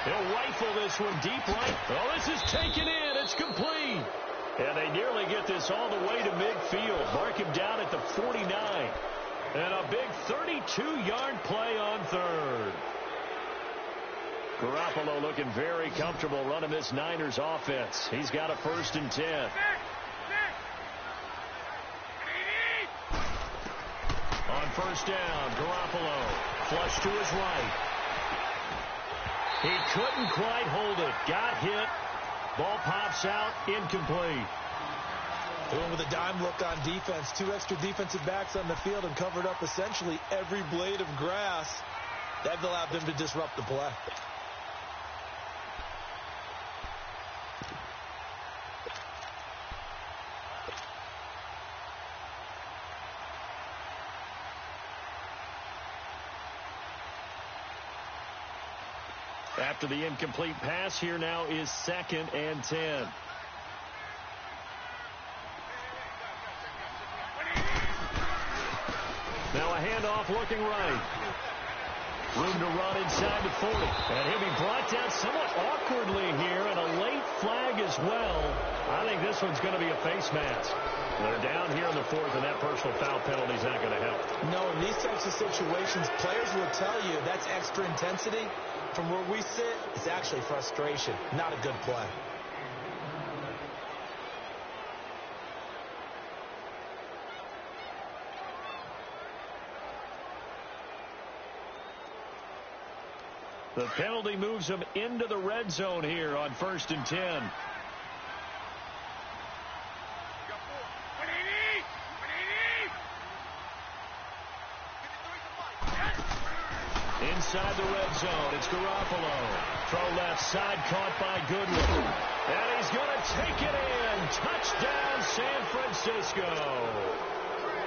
He'll rifle this one deep right. Oh, this is taken in. It's complete. And they nearly get this all the way to midfield. Mark him down at the 49. And a big 32-yard play on 3rd. Garoppolo looking very comfortable running this Niners offense. He's got a 1st and 10. On 1st down, Garoppolo flush to his right. He couldn't quite hold it. Got hit. Ball pops out. Incomplete. Doing with a dime look on defense. 2 extra defensive backs on the field and covered up essentially every blade of grass. That allowed them to disrupt the play. After the incomplete pass, here now is 2nd and 10. Now a handoff looking right. Room to run inside the 40. And he'll be brought down somewhat awkwardly here, and a late flag as well. I think this one's going to be a face mask. They're down here in the 4th, and that personal foul penalty is not going to help. No, in these types of situations, players will tell you that's extra intensity. From where we sit, it's actually frustration, not a good play. The penalty moves them into the red zone here on 1st and 10. Inside the red zone, it's Garoppolo. Throw left side, caught by Goodwin. And he's going to take it in. Touchdown, San Francisco.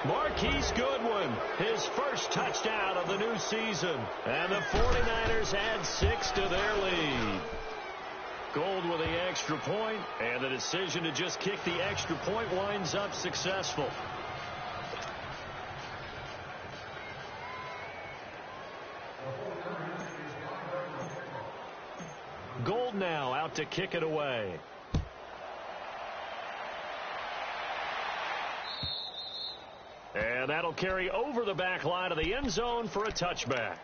Marquise Goodwin, his first touchdown of the new season. And the 49ers add 6 to their lead. Gold with the extra point, and the decision to just kick the extra point winds up successful. Gold now out to kick it away. And that'll carry over the back line of the end zone for a touchback.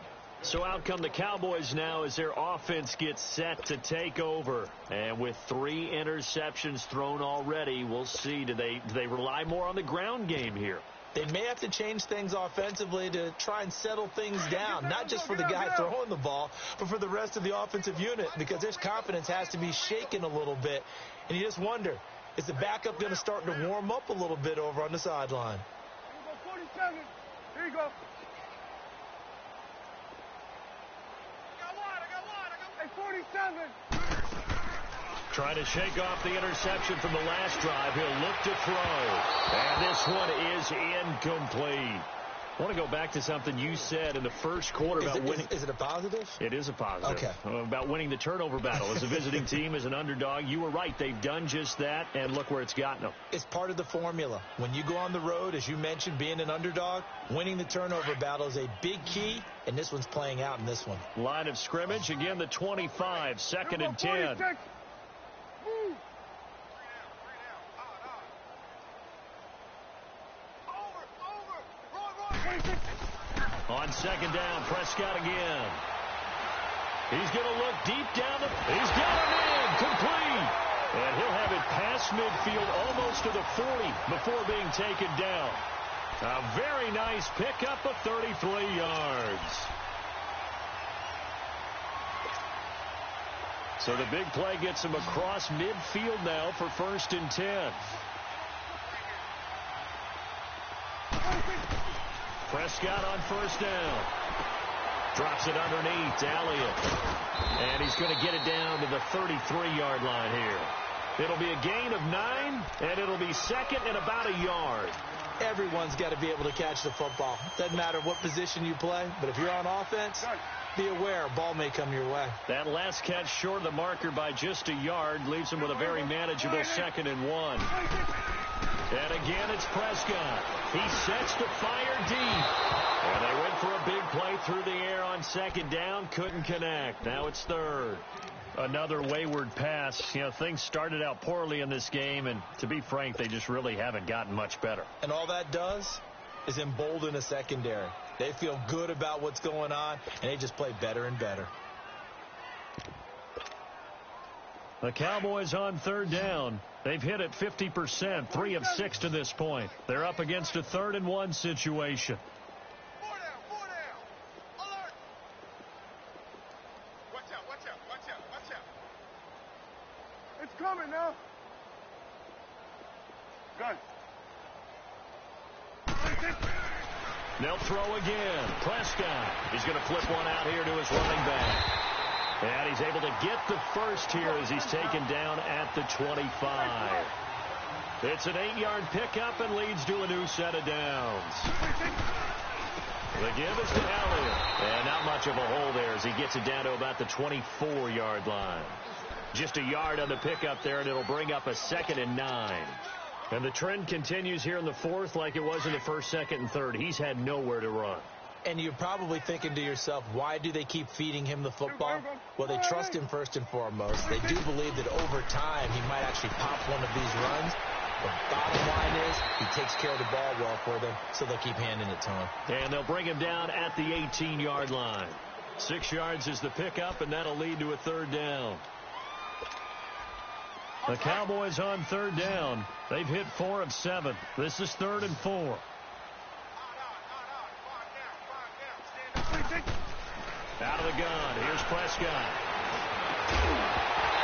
So out come the Cowboys now as their offense gets set to take over. And with 3 interceptions thrown already, we'll see. Do they rely more on the ground game here? They may have to change things offensively to try and settle things down, not just for the guy throwing the ball, but for the rest of the offensive unit, because their confidence has to be shaken a little bit. And you just wonder, is the backup going to start to warm up a little bit over on the sideline? Here you go, 47. Here you go. I got one. Hey, 47. Trying to shake off the interception from the last drive. He'll look to throw. And this one is incomplete. I want to go back to something you said in the first quarter about winning. Is it a positive? It is a positive. Okay. About winning the turnover battle. As a visiting team, as an underdog, you were right. They've done just that, and look where it's gotten them. It's part of the formula. When you go on the road, as you mentioned, being an underdog, winning the turnover battle is a big key, and this one's playing out in this one. Line of scrimmage, again the 25, 2nd and 10. On 2nd down, Prescott again. He's going to look deep down. He's got him in, complete. And he'll have it past midfield almost to the 40 before being taken down. A very nice pickup of 33 yards. So the big play gets him across midfield now for 1st and 10. Prescott on 1st down. Drops it underneath to Elliott. And he's going to get it down to the 33-yard line here. It'll be a gain of 9, and it'll be 2nd and about a yard. Everyone's got to be able to catch the football. Doesn't matter what position you play, but if you're on offense, be aware, a ball may come your way. That last catch short of the marker by just a yard leaves him with a very manageable 2nd and 1. And again, it's Prescott. He sets to fire deep. And they went for a big play through the air on 2nd down. Couldn't connect. Now it's 3rd. Another wayward pass. You know, things started out poorly in this game, and to be frank, they just really haven't gotten much better. And all that does is embolden a secondary. They feel good about what's going on, and they just play better and better. The Cowboys on 3rd down. They've hit it 50%, 3 of 6 to this point. They're up against a 3rd and 1 situation. 4 down. Alert. Watch out. It's coming now. Gun. They'll throw again. Prescott. He's going to flip one out here to his running back. And he's able to get the first here as he's taken down at the 25. It's an 8-yard pickup and leads to a new set of downs. The give is to Elliott. And not much of a hole there as he gets it down to about the 24-yard line. Just a yard on the pickup there, and it'll bring up a 2nd and 9. And the trend continues here in the 4th like it was in the 1st, 2nd, and 3rd. He's had nowhere to run. And you're probably thinking to yourself, why do they keep feeding him the football? Well, they trust him first and foremost. They do believe that over time he might actually pop one of these runs. The bottom line is he takes care of the ball well for them, so they'll keep handing it to him. And they'll bring him down at the 18-yard line. 6 yards is the pickup, and that'll lead to a 3rd down. The Cowboys on 3rd down. They've hit 4 of 7. This is 3rd and 4. Out of the gun. Here's Prescott.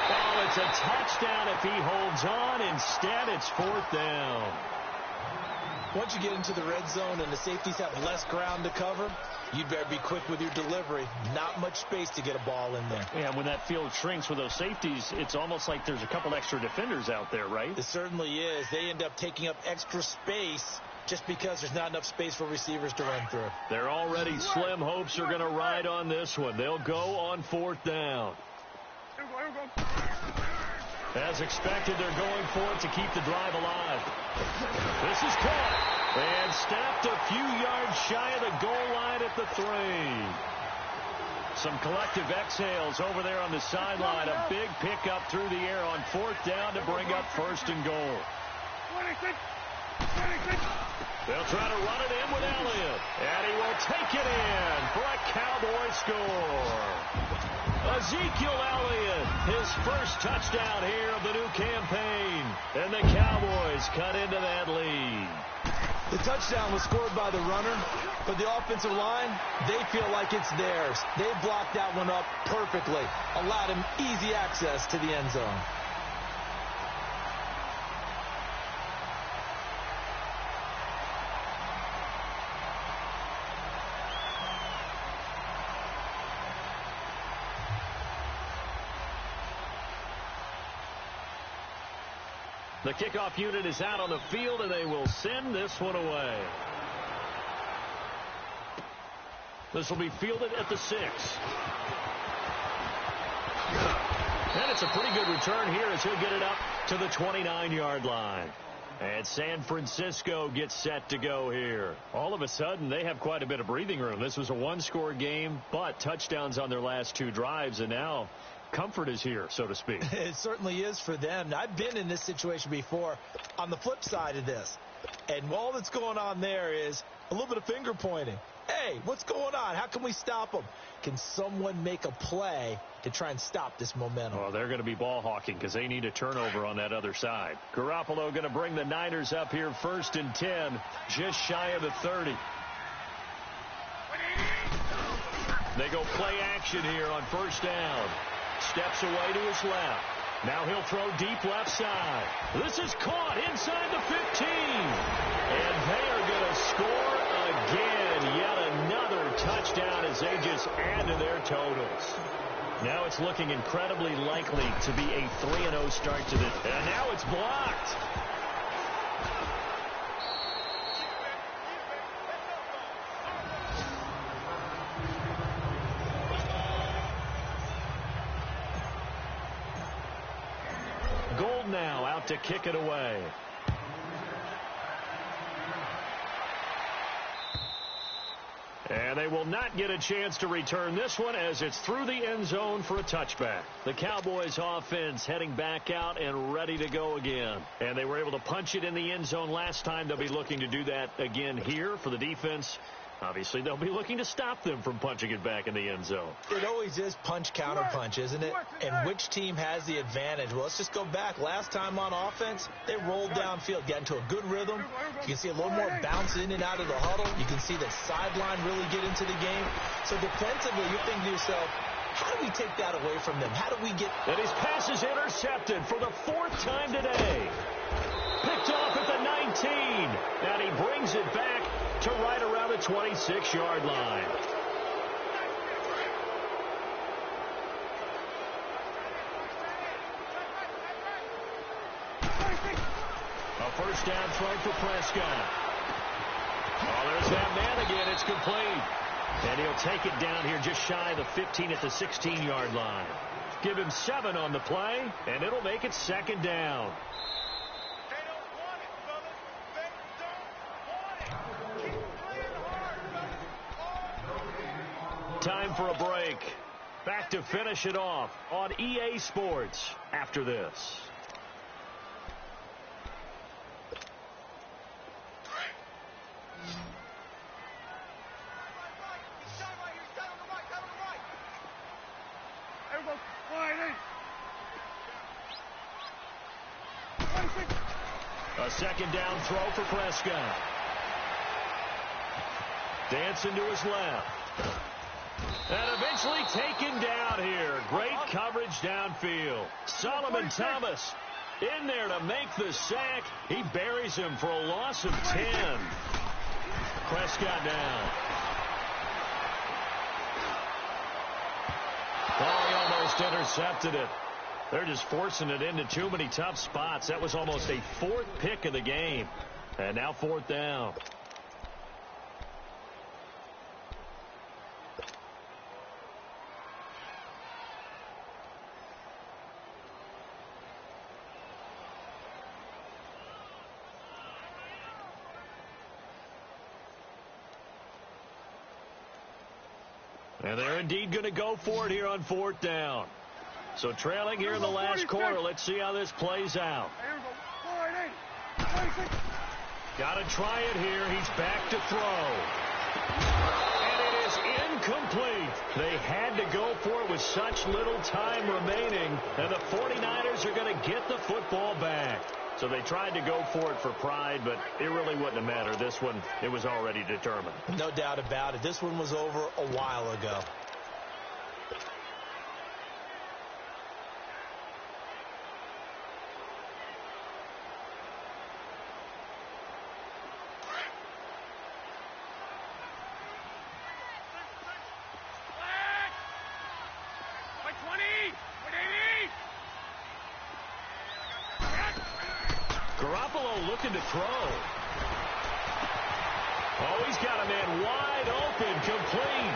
Oh, it's a touchdown if he holds on. Instead, it's 4th down. Once you get into the red zone and the safeties have less ground to cover, you'd better be quick with your delivery. Not much space to get a ball in there. Yeah, when that field shrinks with those safeties, it's almost like there's a couple extra defenders out there, right? It certainly is. They end up taking up extra space just because there's not enough space for receivers to run through. Their already slim hopes are going to ride on this one. They'll go on 4th down. As expected, they're going for it to keep the drive alive. This is caught and snapped a few yards shy of the goal line at the 3. Some collective exhales over there on the sideline. A big pickup through the air on 4th down to bring up 1st and goal. 26. They'll try to run it in with Elliott. And he will take it in for a Cowboy score. Ezekiel Elliott, his first touchdown here of the new campaign. And the Cowboys cut into that lead. The touchdown was scored by the runner, but the offensive line, they feel like it's theirs. They blocked that one up perfectly, allowed him easy access to the end zone. The kickoff unit is out on the field, and they will send this one away. This will be fielded at the 6. And it's a pretty good return here as he'll get it up to the 29-yard line. And San Francisco gets set to go here. All of a sudden, they have quite a bit of breathing room. This was a one-score game, but touchdowns on their last 2 drives, and now comfort is here, so to speak. It certainly is for them. I've been in this situation before on the flip side of this. And all that's going on there is a little bit of finger pointing. Hey, what's going on? How can we stop them? Can someone make a play to try and stop this momentum? Well, they're going to be ball hawking because they need a turnover on that other side. Garoppolo going to bring the Niners up here 1st and 10, just shy of the 30. They go play action here on 1st down. Steps away to his left. Now he'll throw deep left side. This is caught inside the 15. And they are going to score again. Yet another touchdown as they just add to their totals. Now it's looking incredibly likely to be a 3-0 start to this. And now it's blocked. out to kick it away. And they will not get a chance to return this one as it's through the end zone for a touchback. The Cowboys offense heading back out and ready to go again. And they were able to punch it in the end zone last time. They'll be looking to do that again here for the defense. Obviously, they'll be looking to stop them from punching it back in the end zone. It always is punch-counter-punch, isn't it? And which team has the advantage? Well, let's just go back. Last time on offense, they rolled downfield, got into a good rhythm. You can see a little more bounce in and out of the huddle. You can see the sideline really get into the game. So defensively, you're thinking to yourself, how do we take that away from them? How do we get... And his pass is intercepted for the 4th time today. Picked off at the 19. And he brings it back to right around the 26-yard line. A first down throw for Prescott. Oh, there's that man again. It's complete. And he'll take it down here just shy of the 15 at the 16-yard line. Give him 7 on the play, and it'll make it 2nd down. Time for a break. Back to finish it off on EA Sports after this. A 2nd down throw for Prescott. Dancing to his left. And eventually taken down here. Great coverage downfield. Solomon Thomas in there to make the sack. He buries him for a loss of 10. Prescott down. Oh, he almost intercepted it. They're just forcing it into too many tough spots. That was almost a 4th pick of the game. And now 4th down. And they're indeed going to go for it here on 4th down. So trailing here in the last quarter. Let's see how this plays out. Got to try it here. He's back to throw. And it is incomplete. They had to go for it with such little time remaining. And the 49ers are going to get the football back. So they tried to go for it for pride, but it really wouldn't have mattered. This one, it was already determined. No doubt about it. This one was over a while ago. Looking to throw. Oh, he's got a man wide open, complete.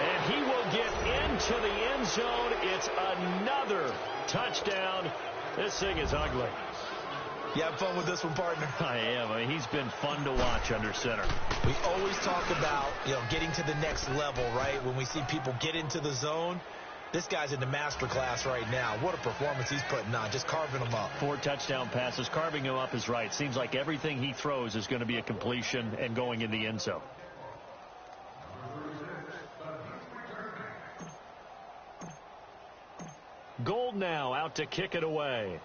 And he will get into the end zone. It's another touchdown. This thing is ugly. You have fun with this one, partner? I am. I mean, he's been fun to watch under center. We always talk about, getting to the next level, right? When we see people get into the zone. This guy's in the master class right now. What a performance he's putting on, just carving them up. 4 touchdown passes. Carving him up is right. Seems like everything he throws is going to be a completion and going in the end zone. Gold now out to kick it away.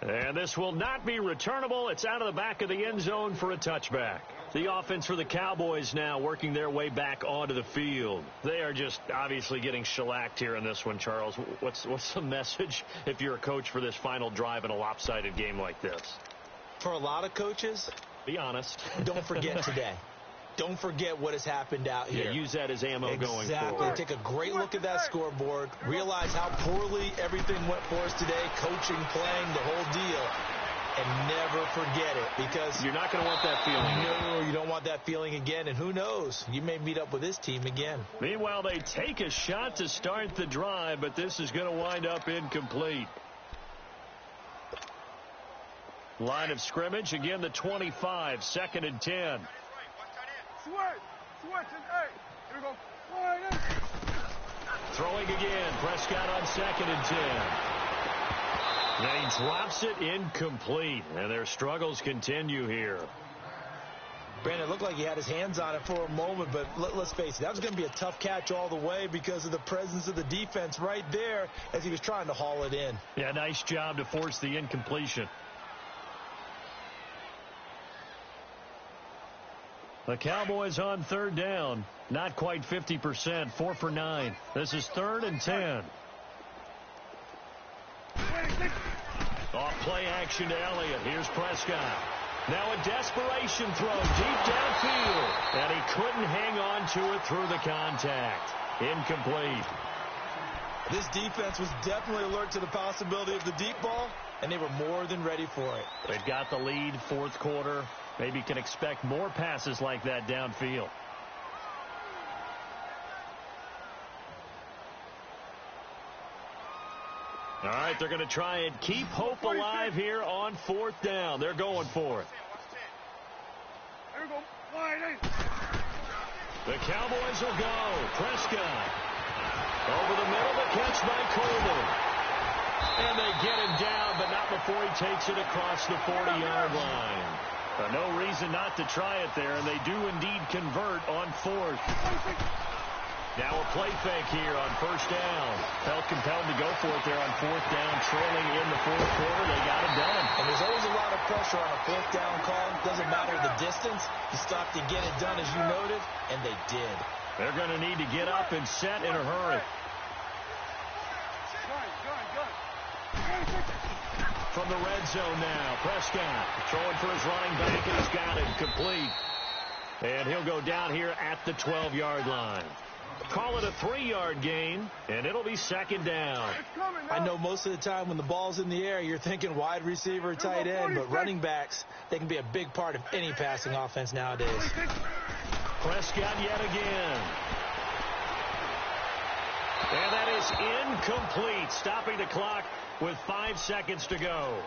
And this will not be returnable. It's out of the back of the end zone for a touchback. The offense for the Cowboys now working their way back onto the field. They are just obviously getting shellacked here in this one, Charles. What's the message if you're a coach for this final drive in a lopsided game like this? For a lot of coaches, be honest. Don't forget today. Don't forget what has happened out here. Yeah, use that as ammo going forward. Exactly. Take a great look at that scoreboard. Realize how poorly everything went for us today. Coaching, playing, the whole deal. and never forget it, because you're not going to want that feeling. No, you don't want that feeling again, and who knows, you may meet up with this team again. Meanwhile, they take a shot to start the drive, but this is going to wind up incomplete. Line of scrimmage, again the 25, 2nd and 10. Switch and 8. Here we go. Wide in. Throwing again, Prescott on 2nd and 10. Then he drops it incomplete, and their struggles continue here. Brandon, it looked like he had his hands on it for a moment, but let's face it, that was going to be a tough catch all the way because of the presence of the defense right there as he was trying to haul it in. Yeah, nice job to force the incompletion. The Cowboys on 3rd down. Not quite 50%. 4 for 9. This is 3rd and 10. Off play action to Elliott. Here's Prescott. Now a desperation throw deep downfield. And he couldn't hang on to it through the contact. Incomplete. This defense was definitely alert to the possibility of the deep ball, and they were more than ready for it. They've got the lead, 4th quarter. Maybe can expect more passes like that downfield. All right, they're going to try and keep hope alive here on 4th down. They're going for it. Here we go. Wide in. The Cowboys will go. Prescott. Over the middle, the catch by Coleman. And they get him down, but not before he takes it across the 40-yard line. No reason not to try it there, and they do indeed convert on 4th. Now a play fake here on 1st down. Felt compelled to go for it there on 4th down, trailing in the 4th quarter. They got it done. And there's always a lot of pressure on a 4th down call. Doesn't matter the distance. You stop to get it done, as you noted, and they did. They're going to need to get up and set in a hurry. From the red zone now, Prescott throwing for his running back, and he's got it complete. And he'll go down here at the 12-yard line. Call it a 3-yard gain, and it'll be 2nd down. I know most of the time when the ball's in the air, you're thinking wide receiver, tight end, but running backs, they can be a big part of any passing offense nowadays. Prescott yet again. And that is incomplete, stopping the clock with 5 seconds to go.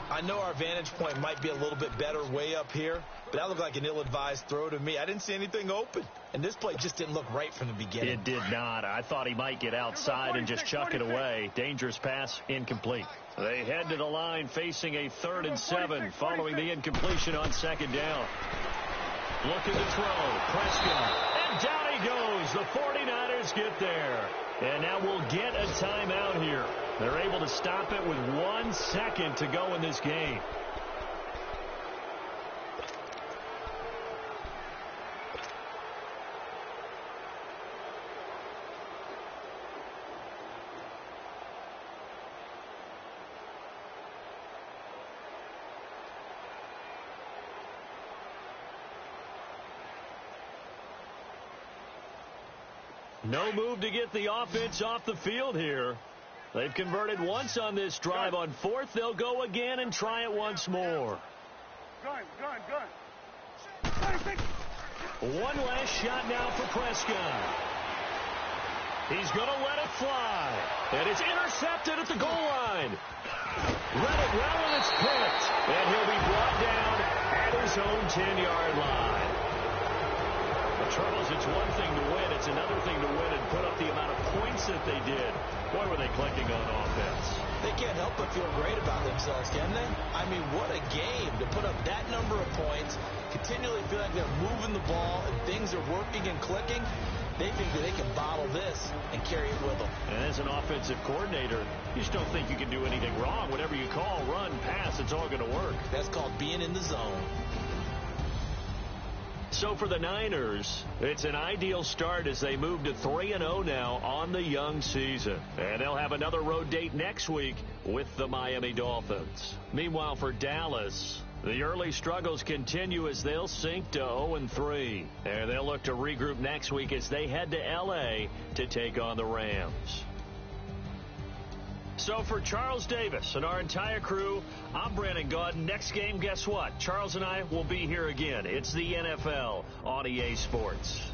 I know our vantage point might be a little bit better way up here, but that looked like an ill-advised throw to me. I didn't see anything open, and this play just didn't look right from the beginning. It did not. I thought he might get outside and just chuck it away. Dangerous pass, incomplete. They head to the line facing a 3rd and 7 following the incompletion on 2nd down. Looking to throw. Prescott. And down he goes. The 49ers get there. And now we'll get a timeout here. They're able to stop it with 1 second to go in this game. No move to get the offense off the field here. They've converted once on this drive. On 4th, they'll go again and try it once more. Gun. One last shot now for Prescott. He's going to let it fly. And it's intercepted at the goal line. Read it well, and it's picked. And he'll be brought down at his own 10-yard line. Charles, it's one thing to win. It's another thing to win and put up the amount of points that they did. Boy, were they clicking on offense. They can't help but feel great about themselves, can they? I mean, what a game to put up that number of points, continually feel like they're moving the ball and things are working and clicking. They think that they can bottle this and carry it with them. And as an offensive coordinator, you just don't think you can do anything wrong. Whatever you call, run, pass, it's all going to work. That's called being in the zone. So for the Niners, it's an ideal start as they move to 3-0 now on the young season. And they'll have another road date next week with the Miami Dolphins. Meanwhile, for Dallas, the early struggles continue as they'll sink to 0-3. And they'll look to regroup next week as they head to L.A. to take on the Rams. So for Charles Davis and our entire crew, I'm Brandon Gaudin. Next game, guess what? Charles and I will be here again. It's the NFL on EA Sports.